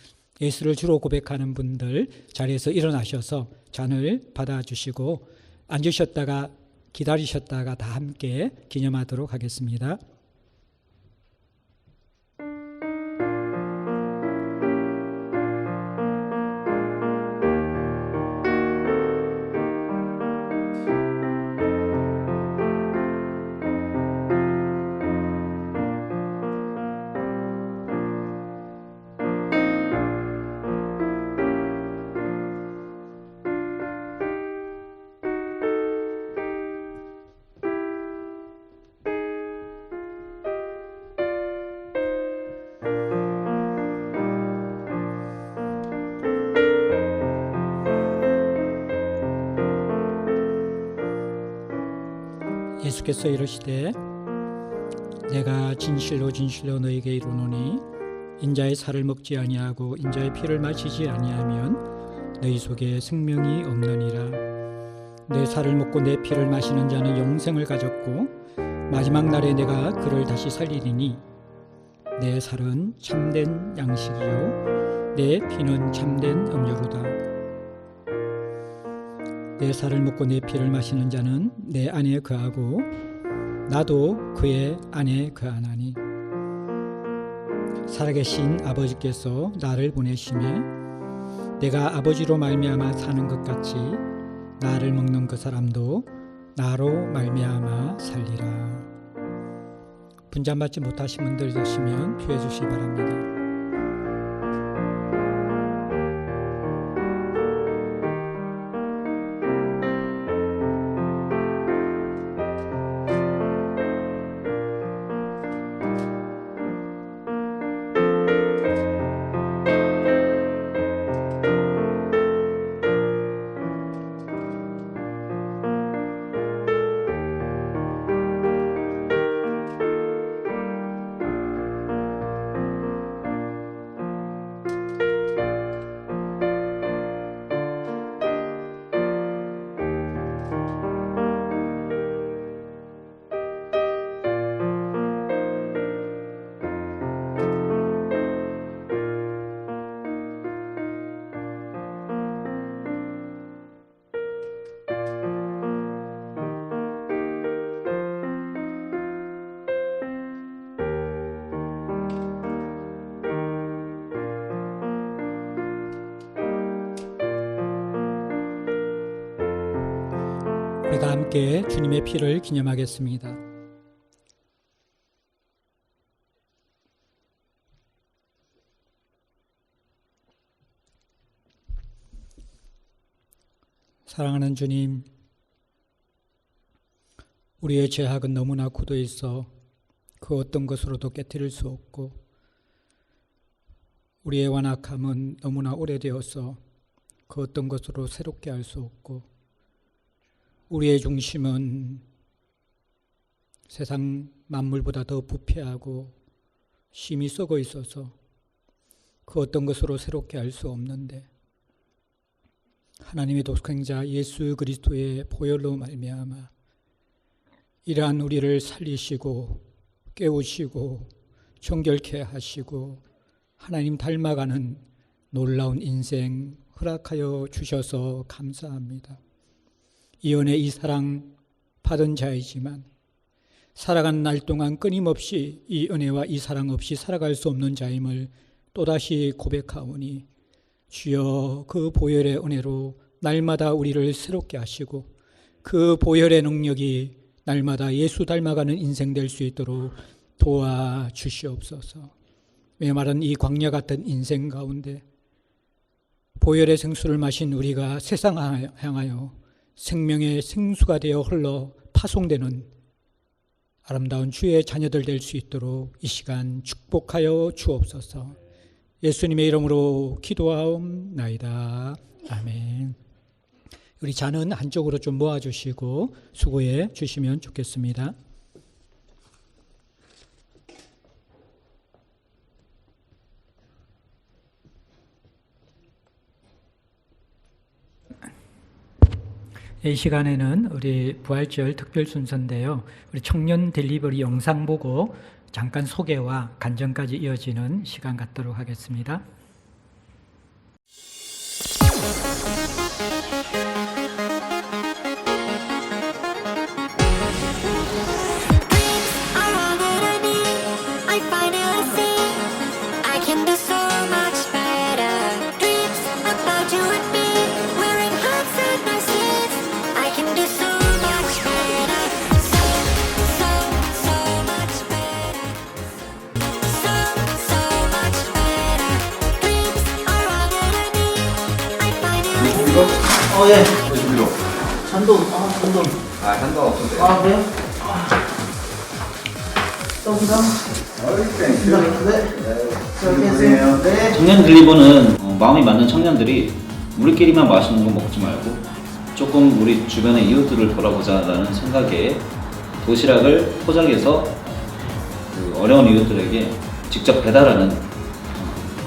예수를 주로 고백하는 분들 자리에서 일어나셔서 잔을 받아주시고 앉으셨다가 기다리셨다가 다 함께 기념하도록 하겠습니다. 예수께서 이르시되 내가 진실로 진실로 너에게 이르노니 인자의 살을 먹지 아니하고 인자의 피를 마시지 아니하면 너희 속에 생명이 없느니라. 내 살을 먹고 내 피를 마시는 자는 영생을 가졌고 마지막 날에 내가 그를 다시 살리리니 내 살은 참된 양식이요 내 피는 참된 음료로다. 내 살을 먹고 내 피를 마시는 자는 내 안에 거하고 나도 그의 안에 거하나니 살아계신 아버지께서 나를 보내심에 내가 아버지로 말미암아 사는 것 같이 나를 먹는 그 사람도 나로 말미암아 살리라. 분잔 받지 못하신 분들 계시면 피해 주시기 바랍니다. 우리 다 함께 주님의 피를 기념하겠습니다. 사랑하는 주님, 우리의 죄악은 너무나 굳어 있어 그 어떤 것으로도 깨트릴 수 없고, 우리의 완악함은 너무나 오래되어서 그 어떤 것으로 새롭게 할 수 없고, 우리의 중심은 세상 만물보다 더 부패하고 심히 썩어 있어서 그 어떤 것으로 새롭게 할 수 없는데, 하나님의 독생자 예수 그리스도의 보혈로 말미암아 이러한 우리를 살리시고 깨우시고 정결케 하시고 하나님 닮아가는 놀라운 인생 허락하여 주셔서 감사합니다. 이 은혜, 이 사랑 받은 자이지만 살아가는 날 동안 끊임없이 이 은혜와 이 사랑 없이 살아갈 수 없는 자임을 또다시 고백하오니, 주여 그 보혈의 은혜로 날마다 우리를 새롭게 하시고 그 보혈의 능력이 날마다 예수 닮아가는 인생 될 수 있도록 도와주시옵소서. 메마른 이 광야 같은 인생 가운데 보혈의 생수를 마신 우리가 세상 향하여 생명의 생수가 되어 흘러 파송되는 아름다운 주의 자녀들 될 수 있도록 이 시간 축복하여 주옵소서. 예수님의 이름으로 기도하옵나이다. 아멘. 우리 잔은 한쪽으로 좀 모아주시고 수고해 주시면 좋겠습니다. 이 시간에는 우리 부활절 특별 순서인데요. 우리 청년 딜리버리 영상 보고 잠깐 소개와 간증까지 이어지는 시간 갖도록 하겠습니다. 예. 찬동, 찬동. 한도 없는데. 그래요? 떡이랑. 네. 청년 딜리버는 마음이 맞는 청년들이 우리끼리만 맛있는 거 먹지 말고 조금 우리 주변의 이웃들을 돌아보자라는 생각에 도시락을 포장해서 그 어려운 이웃들에게 직접 배달하는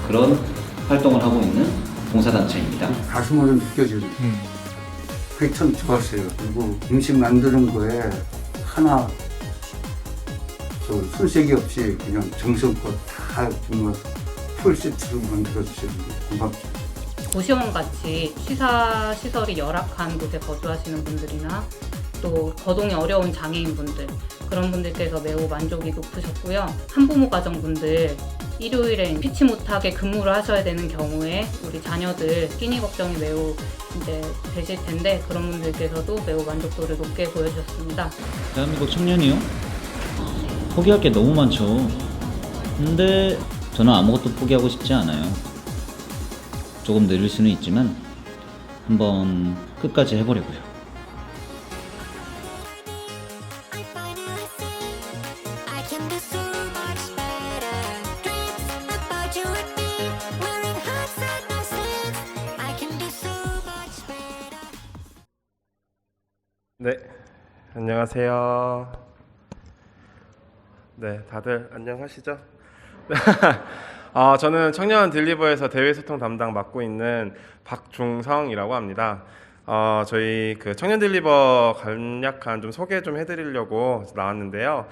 그런 활동을 하고 있는 봉사단체입니다. 가슴으로 느껴지는 그게 참 좋았어요. 그리고 음식 만드는 거에 하나 손색이 없이 그냥 정성껏 다 정말 풀세트로 만들어주시는 게 고맙죠. 고시원 같이 시설이 열악한 곳에 거주하시는 분들이나 또 거동이 어려운 장애인분들, 그런 분들께서 매우 만족이 높으셨고요. 한부모 가정분들, 일요일에 피치 못하게 근무를 하셔야 되는 경우에 우리 자녀들 끼니 걱정이 매우 되실 텐데, 그런 분들께서도 매우 만족도를 높게 보여주셨습니다. 대한민국 청년이요? 포기할 게 너무 많죠. 근데 저는 아무것도 포기하고 싶지 않아요. 조금 느릴 수는 있지만 한번 끝까지 해보려고요. 네, 안녕하세요. 네, 다들 안녕하시죠? 저는 청년 딜리버에서 대외 소통 담당 맡고 있는 박중성이라고 합니다. 저희 그 청년 딜리버 간략한 좀 소개 좀 해드리려고 나왔는데요.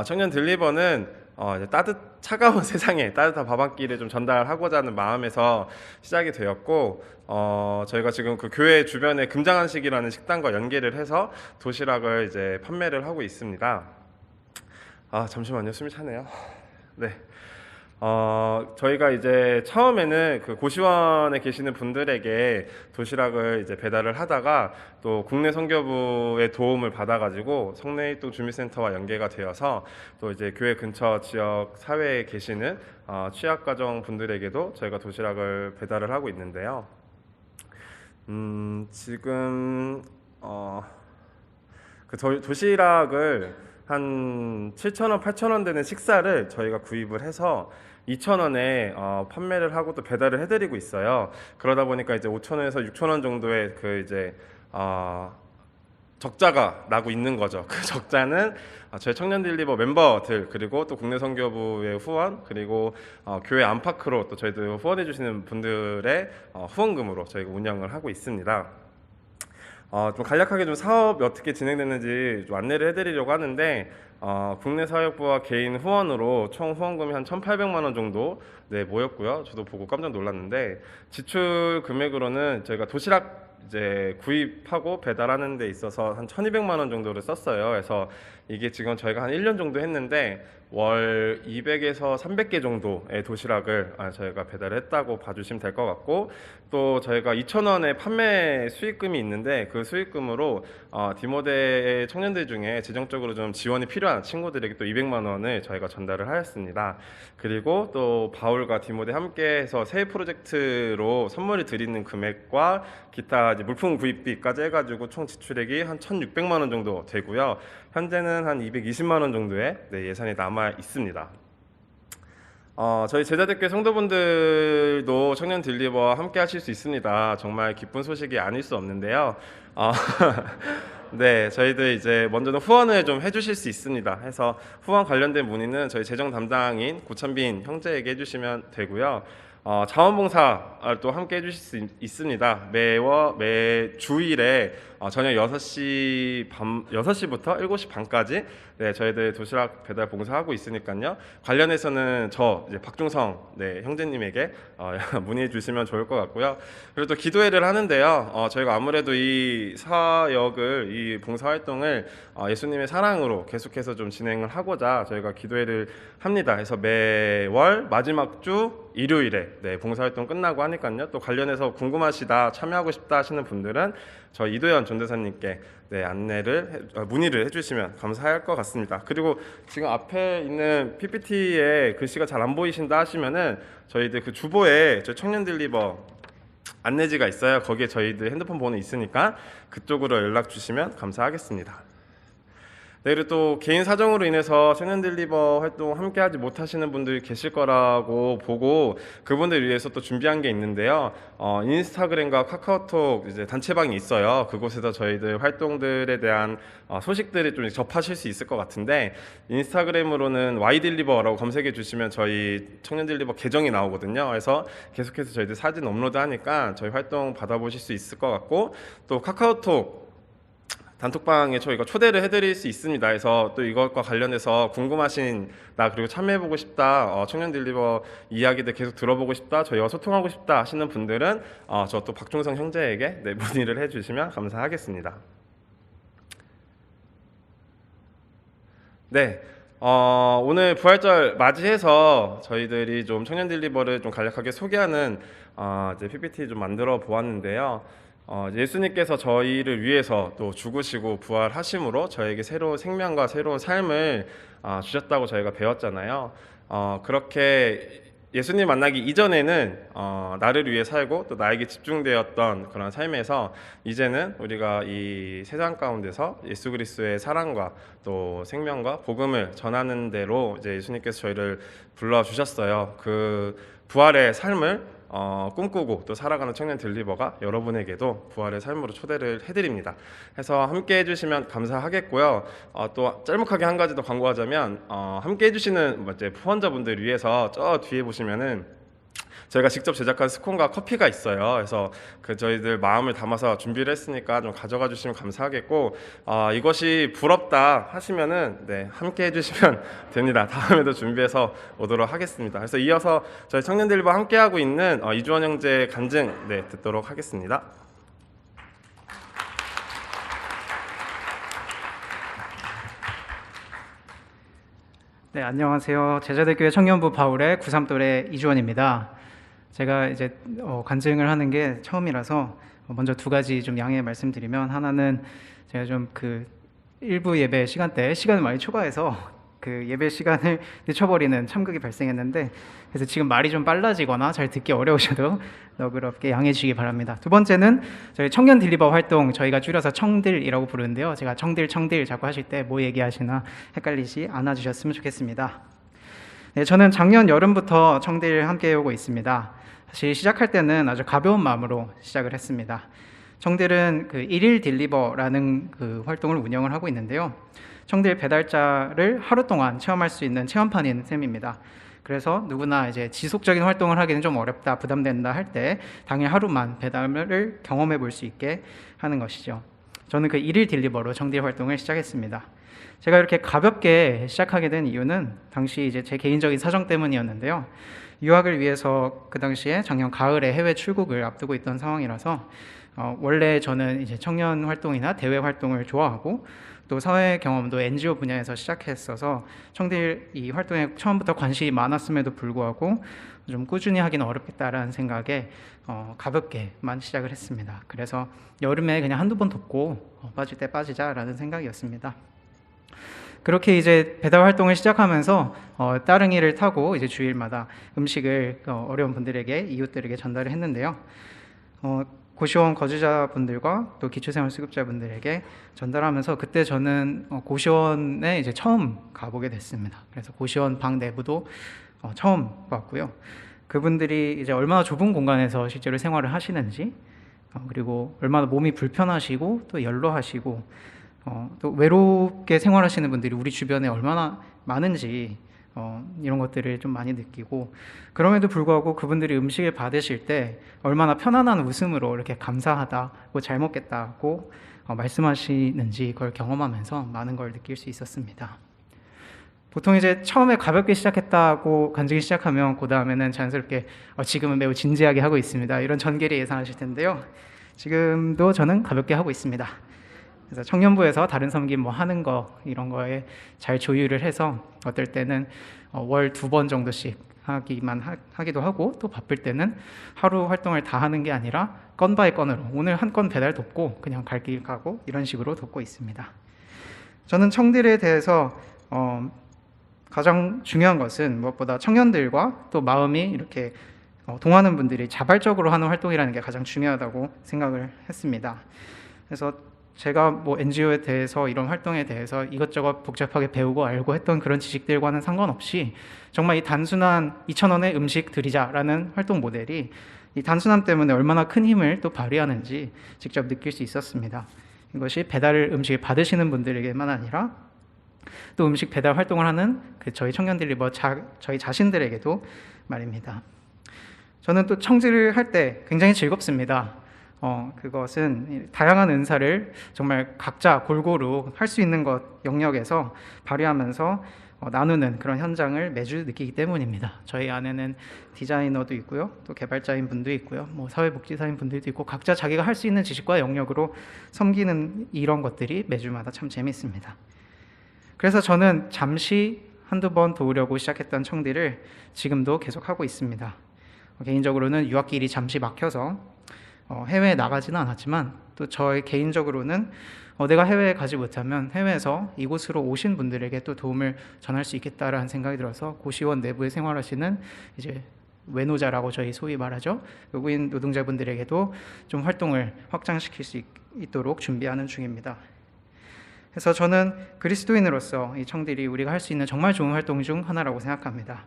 청년 딜리버는 이제 차가운 세상에 따뜻한 밥 한 끼를 좀 전달하고자 하는 마음에서 시작이 되었고, 저희가 지금 그 교회 주변에 금장한식이라는 식당과 연계를 해서 도시락을 이제 판매를 하고 있습니다. 잠시만요, 숨이 차네요. 네. 저희가 이제 처음에는 그 고시원에 계시는 분들에게 도시락을 이제 배달을 하다가 또 국내 선교부의 도움을 받아가지고 성내입동 주민센터와 연계가 되어서 또 이제 교회 근처 지역 사회에 계시는 취약가정 분들에게도 저희가 도시락을 배달을 하고 있는데요. 지금 그 도시락을 한 7,000원, 8,000원 되는 식사를 저희가 구입을 해서 2,000원에 판매를 하고 또 배달을 해드리고 있어요. 그러다 보니까 이제 5,000원에서 6,000원 정도의 그 이제 적자가 나고 있는 거죠. 그 적자는 저희 청년딜리버 멤버들 그리고 또 국내 선교부의 후원 그리고 교회 안팎으로 또 저희들 후원해 주시는 분들의 후원금으로 저희가 운영을 하고 있습니다. 좀 간략하게 좀 사업이 어떻게 진행됐는지 좀 안내를 해드리려고 하는데 국내 사역부와 개인 후원으로 총 후원금이 한 1,800만 원 정도 모였고요. 저도 보고 깜짝 놀랐는데 지출 금액으로는 저희가 도시락 이제 구입하고 배달하는 데 있어서 한 1,200만 원 정도를 썼어요. 그래서 이게 지금 저희가 한 1년 정도 했는데 월 200에서 300개 정도의 도시락을 저희가 배달을 했다고 봐주시면 될 것 같고 또 저희가 2,000원의 판매 수익금이 있는데 그 수익금으로 디모데 청년들 중에 재정적으로 좀 지원이 필요한 친구들에게 또 200만 원을 저희가 전달을 하였습니다. 그리고 또 바울과 디모데 함께해서 새 프로젝트로 선물을 드리는 금액과 기타 이제 물품 구입비까지 해가지고 총 지출액이 한 1,600만 원 정도 되고요. 현재는 한 220만 원 정도의 예산이 남아 있습니다. 저희 제자대교 성도분들도 청년 딜리버와 함께 하실 수 있습니다. 정말 기쁜 소식이 아닐 수 없는데요. 네, 저희들 이제 먼저는 후원을 좀 해주실 수 있습니다. 해서 후원 관련된 문의는 저희 재정 담당인 고찬빈 형제에게 해주시면 되고요. 자원봉사 또 함께 해주실 수 있습니다. 매 주일에 저녁 6시부터 7시 반까지 저희들 도시락 배달 봉사하고 있으니까요. 관련해서는 저 이제 박중성 형제님에게 문의해 주시면 좋을 것 같고요. 그리고 또 기도회를 하는데요. 저희가 아무래도 이 사역을 이 봉사활동을 예수님의 사랑으로 계속해서 좀 진행을 하고자 저희가 기도회를 합니다. 그래서 매월 마지막 주 일요일에 봉사활동 끝나고 하니까요. 또 관련해서 궁금하시다 참여하고 싶다 하시는 분들은 저희 이도현 전도사님께 문의를 해주시면 감사할 것 같습니다. 그리고 지금 앞에 있는 PPT에 글씨가 잘 안 보이신다 하시면은 저희들 그 주보에 저희 청년딜리버 안내지가 있어요. 거기에 저희들 핸드폰 번호 있으니까 그쪽으로 연락 주시면 감사하겠습니다. 그리고 또 개인 사정으로 인해서 청년딜리버 활동 함께 하지 못하시는 분들이 계실 거라고 보고 그분들을 위해서 또 준비한 게 있는데요. 인스타그램과 카카오톡 이제 단체방이 있어요. 그곳에서 저희들 활동들에 대한 소식들을 좀 접하실 수 있을 것 같은데 인스타그램으로는 Y딜리버라고 검색해 주시면 저희 청년딜리버 계정이 나오거든요. 그래서 계속해서 저희들 사진 업로드하니까 저희 활동 받아보실 수 있을 것 같고 또 카카오톡 단톡방에 저희가 초대를 해드릴 수 있습니다. 그래서 또 이것과 관련해서 궁금하신 나 그리고 참여해보고 싶다, 청년딜리버 이야기들 계속 들어보고 싶다, 저희와 소통하고 싶다 하시는 분들은 저 또 박종성 형제에게 문의를 해주시면 감사하겠습니다. 오늘 부활절 맞이해서 저희들이 좀 청년딜리버를 좀 간략하게 소개하는 이제 PPT 좀 만들어 보았는데요. 예수님께서 저희를 위해서 또 죽으시고 부활하심으로 저에게 새로운 생명과 새로운 삶을 주셨다고 저희가 배웠잖아요. 그렇게 예수님 만나기 이전에는 나를 위해 살고 또 나에게 집중되었던 그런 삶에서 이제는 우리가 이 세상 가운데서 예수 그리스도의 사랑과 또 생명과 복음을 전하는 대로 이제 예수님께서 저희를 불러주셨어요. 그 부활의 삶을 꿈꾸고 또 살아가는 청년 딜리버가 여러분에게도 부활의 삶으로 초대를 해드립니다. 해서 함께 해주시면 감사하겠고요. 또 짤막하게 한 가지 더 광고하자면 함께 해주시는 후원자분들을 위해서 저 뒤에 보시면은 저희가 직접 제작한 스콘과 커피가 있어요. 그래서 저희들 마음을 담아서 준비를 했으니까 좀 가져가 주시면 감사하겠고 이것이 부럽다 하시면은 함께 해주시면 됩니다. 다음에도 준비해서 오도록 하겠습니다. 그래서 이어서 저희 청년들과 함께 하고 있는 이주원 형제 간증 듣도록 하겠습니다. 네, 안녕하세요. 제자들교회 청년부 바울의 93또래 이주원입니다. 제가 이제 간증을 하는 게 처음이라서 먼저 두 가지 좀 양해 말씀드리면, 하나는 제가 좀 그 일부 예배 시간대 시간을 많이 초과해서 그 예배 시간을 늦춰버리는 참극이 발생했는데, 그래서 지금 말이 좀 빨라지거나 잘 듣기 어려우셔도 너그럽게 양해해 주시기 바랍니다. 두 번째는 저희 청년 딜리버 활동, 저희가 줄여서 청들이라고 부르는데요. 제가 청들 자꾸 하실 때 뭐 얘기하시나 헷갈리지 않아 주셨으면 좋겠습니다. 네, 저는 작년 여름부터 청들 함께 해오고 있습니다. 사실 시작할 때는 아주 가벼운 마음으로 시작을 했습니다. 청들은 그 1일 딜리버라는 그 활동을 운영을 하고 있는데요. 청들 배달자를 하루 동안 체험할 수 있는 체험판인 셈입니다. 그래서 누구나 이제 지속적인 활동을 하기는 좀 어렵다, 부담된다 할 때 당일 하루만 배달을 경험해 볼 수 있게 하는 것이죠. 저는 그 1일 딜리버로 청딜 활동을 시작했습니다. 제가 이렇게 가볍게 시작하게 된 이유는 당시 이제 제 개인적인 사정 때문이었는데요. 유학을 위해서 그 당시에 작년 가을에 해외 출국을 앞두고 있던 상황이라서 원래 저는 이제 청년 활동이나 대외 활동을 좋아하고 또 사회 경험도 NGO 분야에서 시작했어서 청딜 이 활동에 처음부터 관심이 많았음에도 불구하고 좀 꾸준히 하기는 어렵겠다라는 생각에 가볍게만 시작을 했습니다. 그래서 여름에 그냥 한두 번 돕고 빠질 때 빠지자라는 생각이었습니다. 그렇게 이제 배달 활동을 시작하면서 따릉이를 타고 이제 주일마다 음식을 어려운 분들에게, 이웃들에게 전달을 했는데요. 고시원 거주자분들과 또 기초생활수급자분들에게 전달하면서 그때 저는 고시원에 이제 처음 가보게 됐습니다. 그래서 고시원 방 내부도 처음 봤고요. 그분들이 이제 얼마나 좁은 공간에서 실제로 생활을 하시는지, 그리고 얼마나 몸이 불편하시고 또 연로하시고 또 외롭게 생활하시는 분들이 우리 주변에 얼마나 많은지 이런 것들을 좀 많이 느끼고, 그럼에도 불구하고 그분들이 음식을 받으실 때 얼마나 편안한 웃음으로 이렇게 감사하다고 잘 먹겠다고 말씀하시는지 그걸 경험하면서 많은 걸 느낄 수 있었습니다. 보통 이제 처음에 가볍게 시작했다고 간증이 시작하면 그 다음에는 자연스럽게 지금은 매우 진지하게 하고 있습니다, 이런 전개를 예상하실 텐데요. 지금도 저는 가볍게 하고 있습니다. 그래서 청년부에서 다른 섬김 뭐 하는 거 이런 거에 잘 조율을 해서 어떨 때는 월 2번 정도씩 하기도 하고, 또 바쁠 때는 하루 활동을 다 하는 게 아니라 건 바이 건으로 오늘 한 건 배달 돕고 그냥 갈 길 가고 이런 식으로 돕고 있습니다. 저는 청딜에 대해서 가장 중요한 것은 무엇보다 청년들과 또 마음이 이렇게 동하는 분들이 자발적으로 하는 활동이라는 게 가장 중요하다고 생각을 했습니다. 그래서 제가 뭐 NGO에 대해서 이런 활동에 대해서 이것저것 복잡하게 배우고 알고 했던 그런 지식들과는 상관없이 정말 이 단순한 2,000원의 음식 드리자라는 활동 모델이 이 단순함 때문에 얼마나 큰 힘을 또 발휘하는지 직접 느낄 수 있었습니다. 이것이 배달 음식을 받으시는 분들에게만 아니라 또 음식 배달 활동을 하는 저희 청년 딜리버 저희 자신들에게도 말입니다. 저는 또 청질을 할 때 굉장히 즐겁습니다. 그것은 다양한 은사를 정말 각자 골고루 할 수 있는 것 영역에서 발휘하면서 나누는 그런 현장을 매주 느끼기 때문입니다. 저희 안에는 디자이너도 있고요, 또 개발자인 분도 있고요, 뭐 사회복지사인 분들도 있고, 각자 자기가 할 수 있는 지식과 영역으로 섬기는 이런 것들이 매주마다 참 재밌습니다. 그래서 저는 잠시 한두 번 도우려고 시작했던 청딜을 지금도 계속하고 있습니다. 개인적으로는 유학길이 잠시 막혀서 해외에 나가지는 않았지만, 또 저의 개인적으로는 내가 해외에 가지 못하면 해외에서 이곳으로 오신 분들에게 또 도움을 전할 수 있겠다라는 생각이 들어서 고시원 내부에 생활하시는 이제 외노자라고 저희 소위 말하죠, 외국인 노동자분들에게도 좀 활동을 확장시킬 수 있도록 준비하는 중입니다. 그래서 저는 그리스도인으로서 이 청딜이 우리가 할 수 있는 정말 좋은 활동 중 하나라고 생각합니다.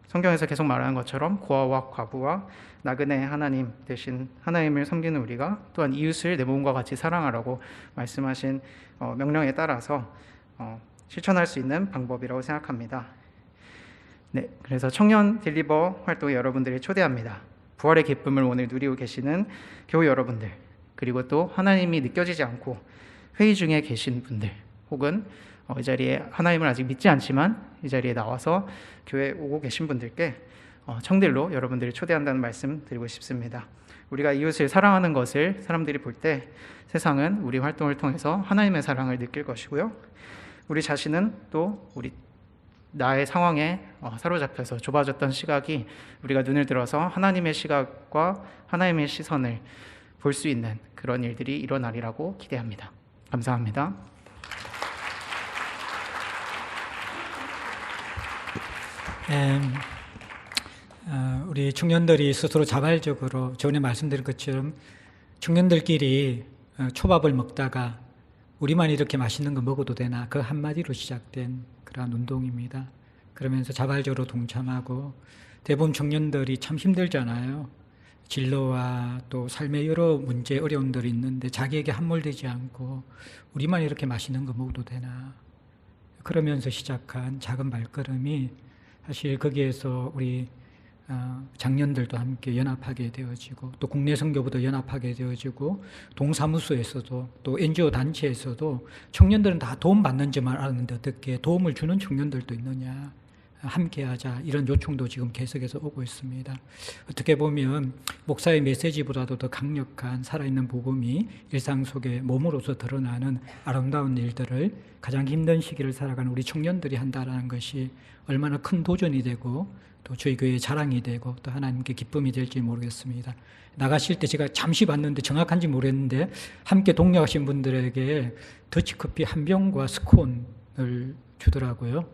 성경에서 계속 말하는 것처럼 고아와 과부와 나그네 하나님 대신 하나님을 섬기는 우리가 또한 이웃을 내 몸과 같이 사랑하라고 말씀하신 명령에 따라서 실천할 수 있는 방법이라고 생각합니다. 네, 그래서 청년 딜리버 활동에 여러분들을 초대합니다. 부활의 기쁨을 오늘 누리고 계시는 교우 여러분들, 그리고 또 하나님이 느껴지지 않고 회의 중에 계신 분들, 혹은 이 자리에 하나님을 아직 믿지 않지만 이 자리에 나와서 교회에 오고 계신 분들께 청딜로 여러분들을 초대한다는 말씀 드리고 싶습니다. 우리가 이웃을 사랑하는 것을 사람들이 볼 때 세상은 우리 활동을 통해서 하나님의 사랑을 느낄 것이고요, 우리 자신은 또 우리 나의 상황에 사로잡혀서 좁아졌던 시각이 우리가 눈을 들어서 하나님의 시각과 하나님의 시선을 볼 수 있는 그런 일들이 일어나리라고 기대합니다. 감사합니다. 우리 청년들이 스스로 자발적으로 전에 말씀드린 것처럼 청년들끼리 초밥을 먹다가 우리만 이렇게 맛있는 거 먹어도 되나 그 한마디로 시작된 그러한 운동입니다. 그러면서 자발적으로 동참하고 대부분 청년들이 참 힘들잖아요. 진로와 또 삶의 여러 문제 어려움들이 있는데 자기에게 함몰되지 않고 우리만 이렇게 맛있는 거 먹어도 되나 그러면서 시작한 작은 발걸음이 사실 거기에서 우리 장년들도 함께 연합하게 되어지고 또 국내 선교부도 연합하게 되어지고 동사무소에서도 또 NGO 단체에서도 청년들은 다 도움 받는 줄만 알았는데 어떻게 도움을 주는 청년들도 있느냐 함께하자 이런 요청도 지금 계속해서 오고 있습니다. 어떻게 보면 목사의 메시지보다도 더 강력한 살아있는 복음이 일상 속에 몸으로서 드러나는 아름다운 일들을 가장 힘든 시기를 살아가는 우리 청년들이 한다는 것이 얼마나 큰 도전이 되고 또 저희 교회의 자랑이 되고 또 하나님께 기쁨이 될지 모르겠습니다. 나가실 때 제가 잠시 봤는데 정확한지 모르겠는데 함께 동력하신 분들에게 더치커피 한 병과 스콘을 주더라고요.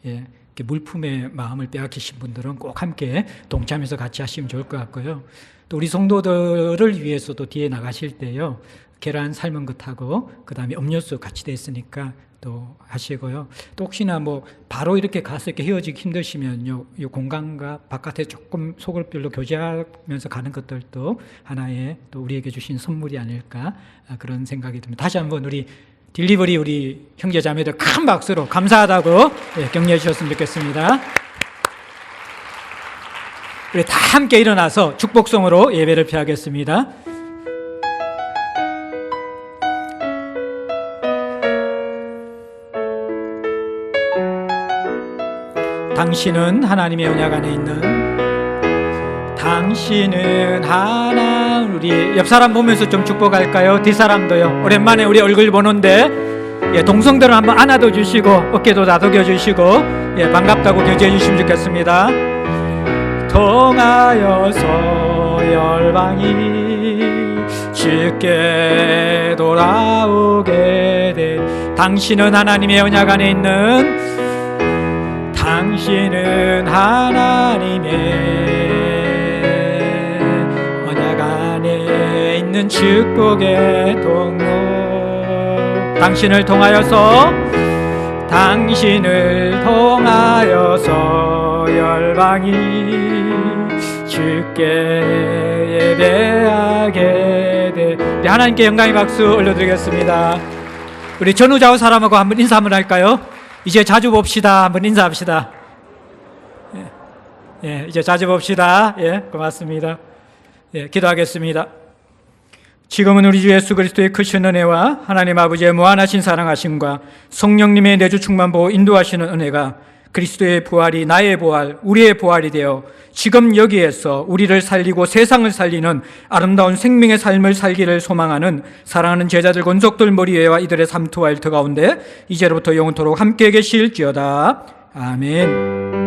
예, 물품의 마음을 빼앗기신 분들은 꼭 함께 동참해서 같이 하시면 좋을 것 같고요. 또 우리 성도들을 위해서도 뒤에 나가실 때요. 계란 삶은 것하고 그 다음에 음료수 같이 돼 있으니까 또 하시고요. 또 혹시나 뭐 바로 이렇게 가서 이렇게 헤어지기 힘드시면요, 이 공간과 바깥에 조금 소글별로 교제하면서 가는 것들도 하나의 또 우리에게 주신 선물이 아닐까 그런 생각이 듭니다. 다시 한번 우리 딜리버리 우리 형제 자매들 큰 박수로 감사하다고 격려해 주셨으면 좋겠습니다. 우리 다 함께 일어나서 축복성으로 예배를 피하겠습니다. 당신은 하나님의 언약 안에 있는 당신은 하나님. 우리 옆 사람 보면서 좀 축복할까요? 뒷사람도요. 오랜만에 우리 얼굴 보는데 동성들은 한번 안아도 주시고 어깨도 다독여 주시고 반갑다고 교제해 주시면 좋겠습니다. 통하여서 열방이 주께 돌아오게 된 당신은 하나님의 언약 안에 있는 당신은 하나님의 언약 안에 있는 축복의 통로 당신을 통하여서 열방이 주께 예배하게 돼. 우리 하나님께 영광의 박수 올려드리겠습니다. 우리 전후좌우 사람하고 한번 인사 한번 할까요? 이제 자주 봅시다. 한번 인사합시다. 이제 자주 봅시다. 고맙습니다. 기도하겠습니다. 지금은 우리 주 예수 그리스도의 크신 은혜와 하나님 아버지의 무한하신 사랑하심과 성령님의 내주 충만보 인도하시는 은혜가 그리스도의 부활이 나의 부활, 우리의 부활이 되어 지금 여기에서 우리를 살리고 세상을 살리는 아름다운 생명의 삶을 살기를 소망하는 사랑하는 제자들 권속들 머리에와 이들의 삶 투와 일터 가운데 이제로부터 영원토록 함께 계실지어다. 아멘.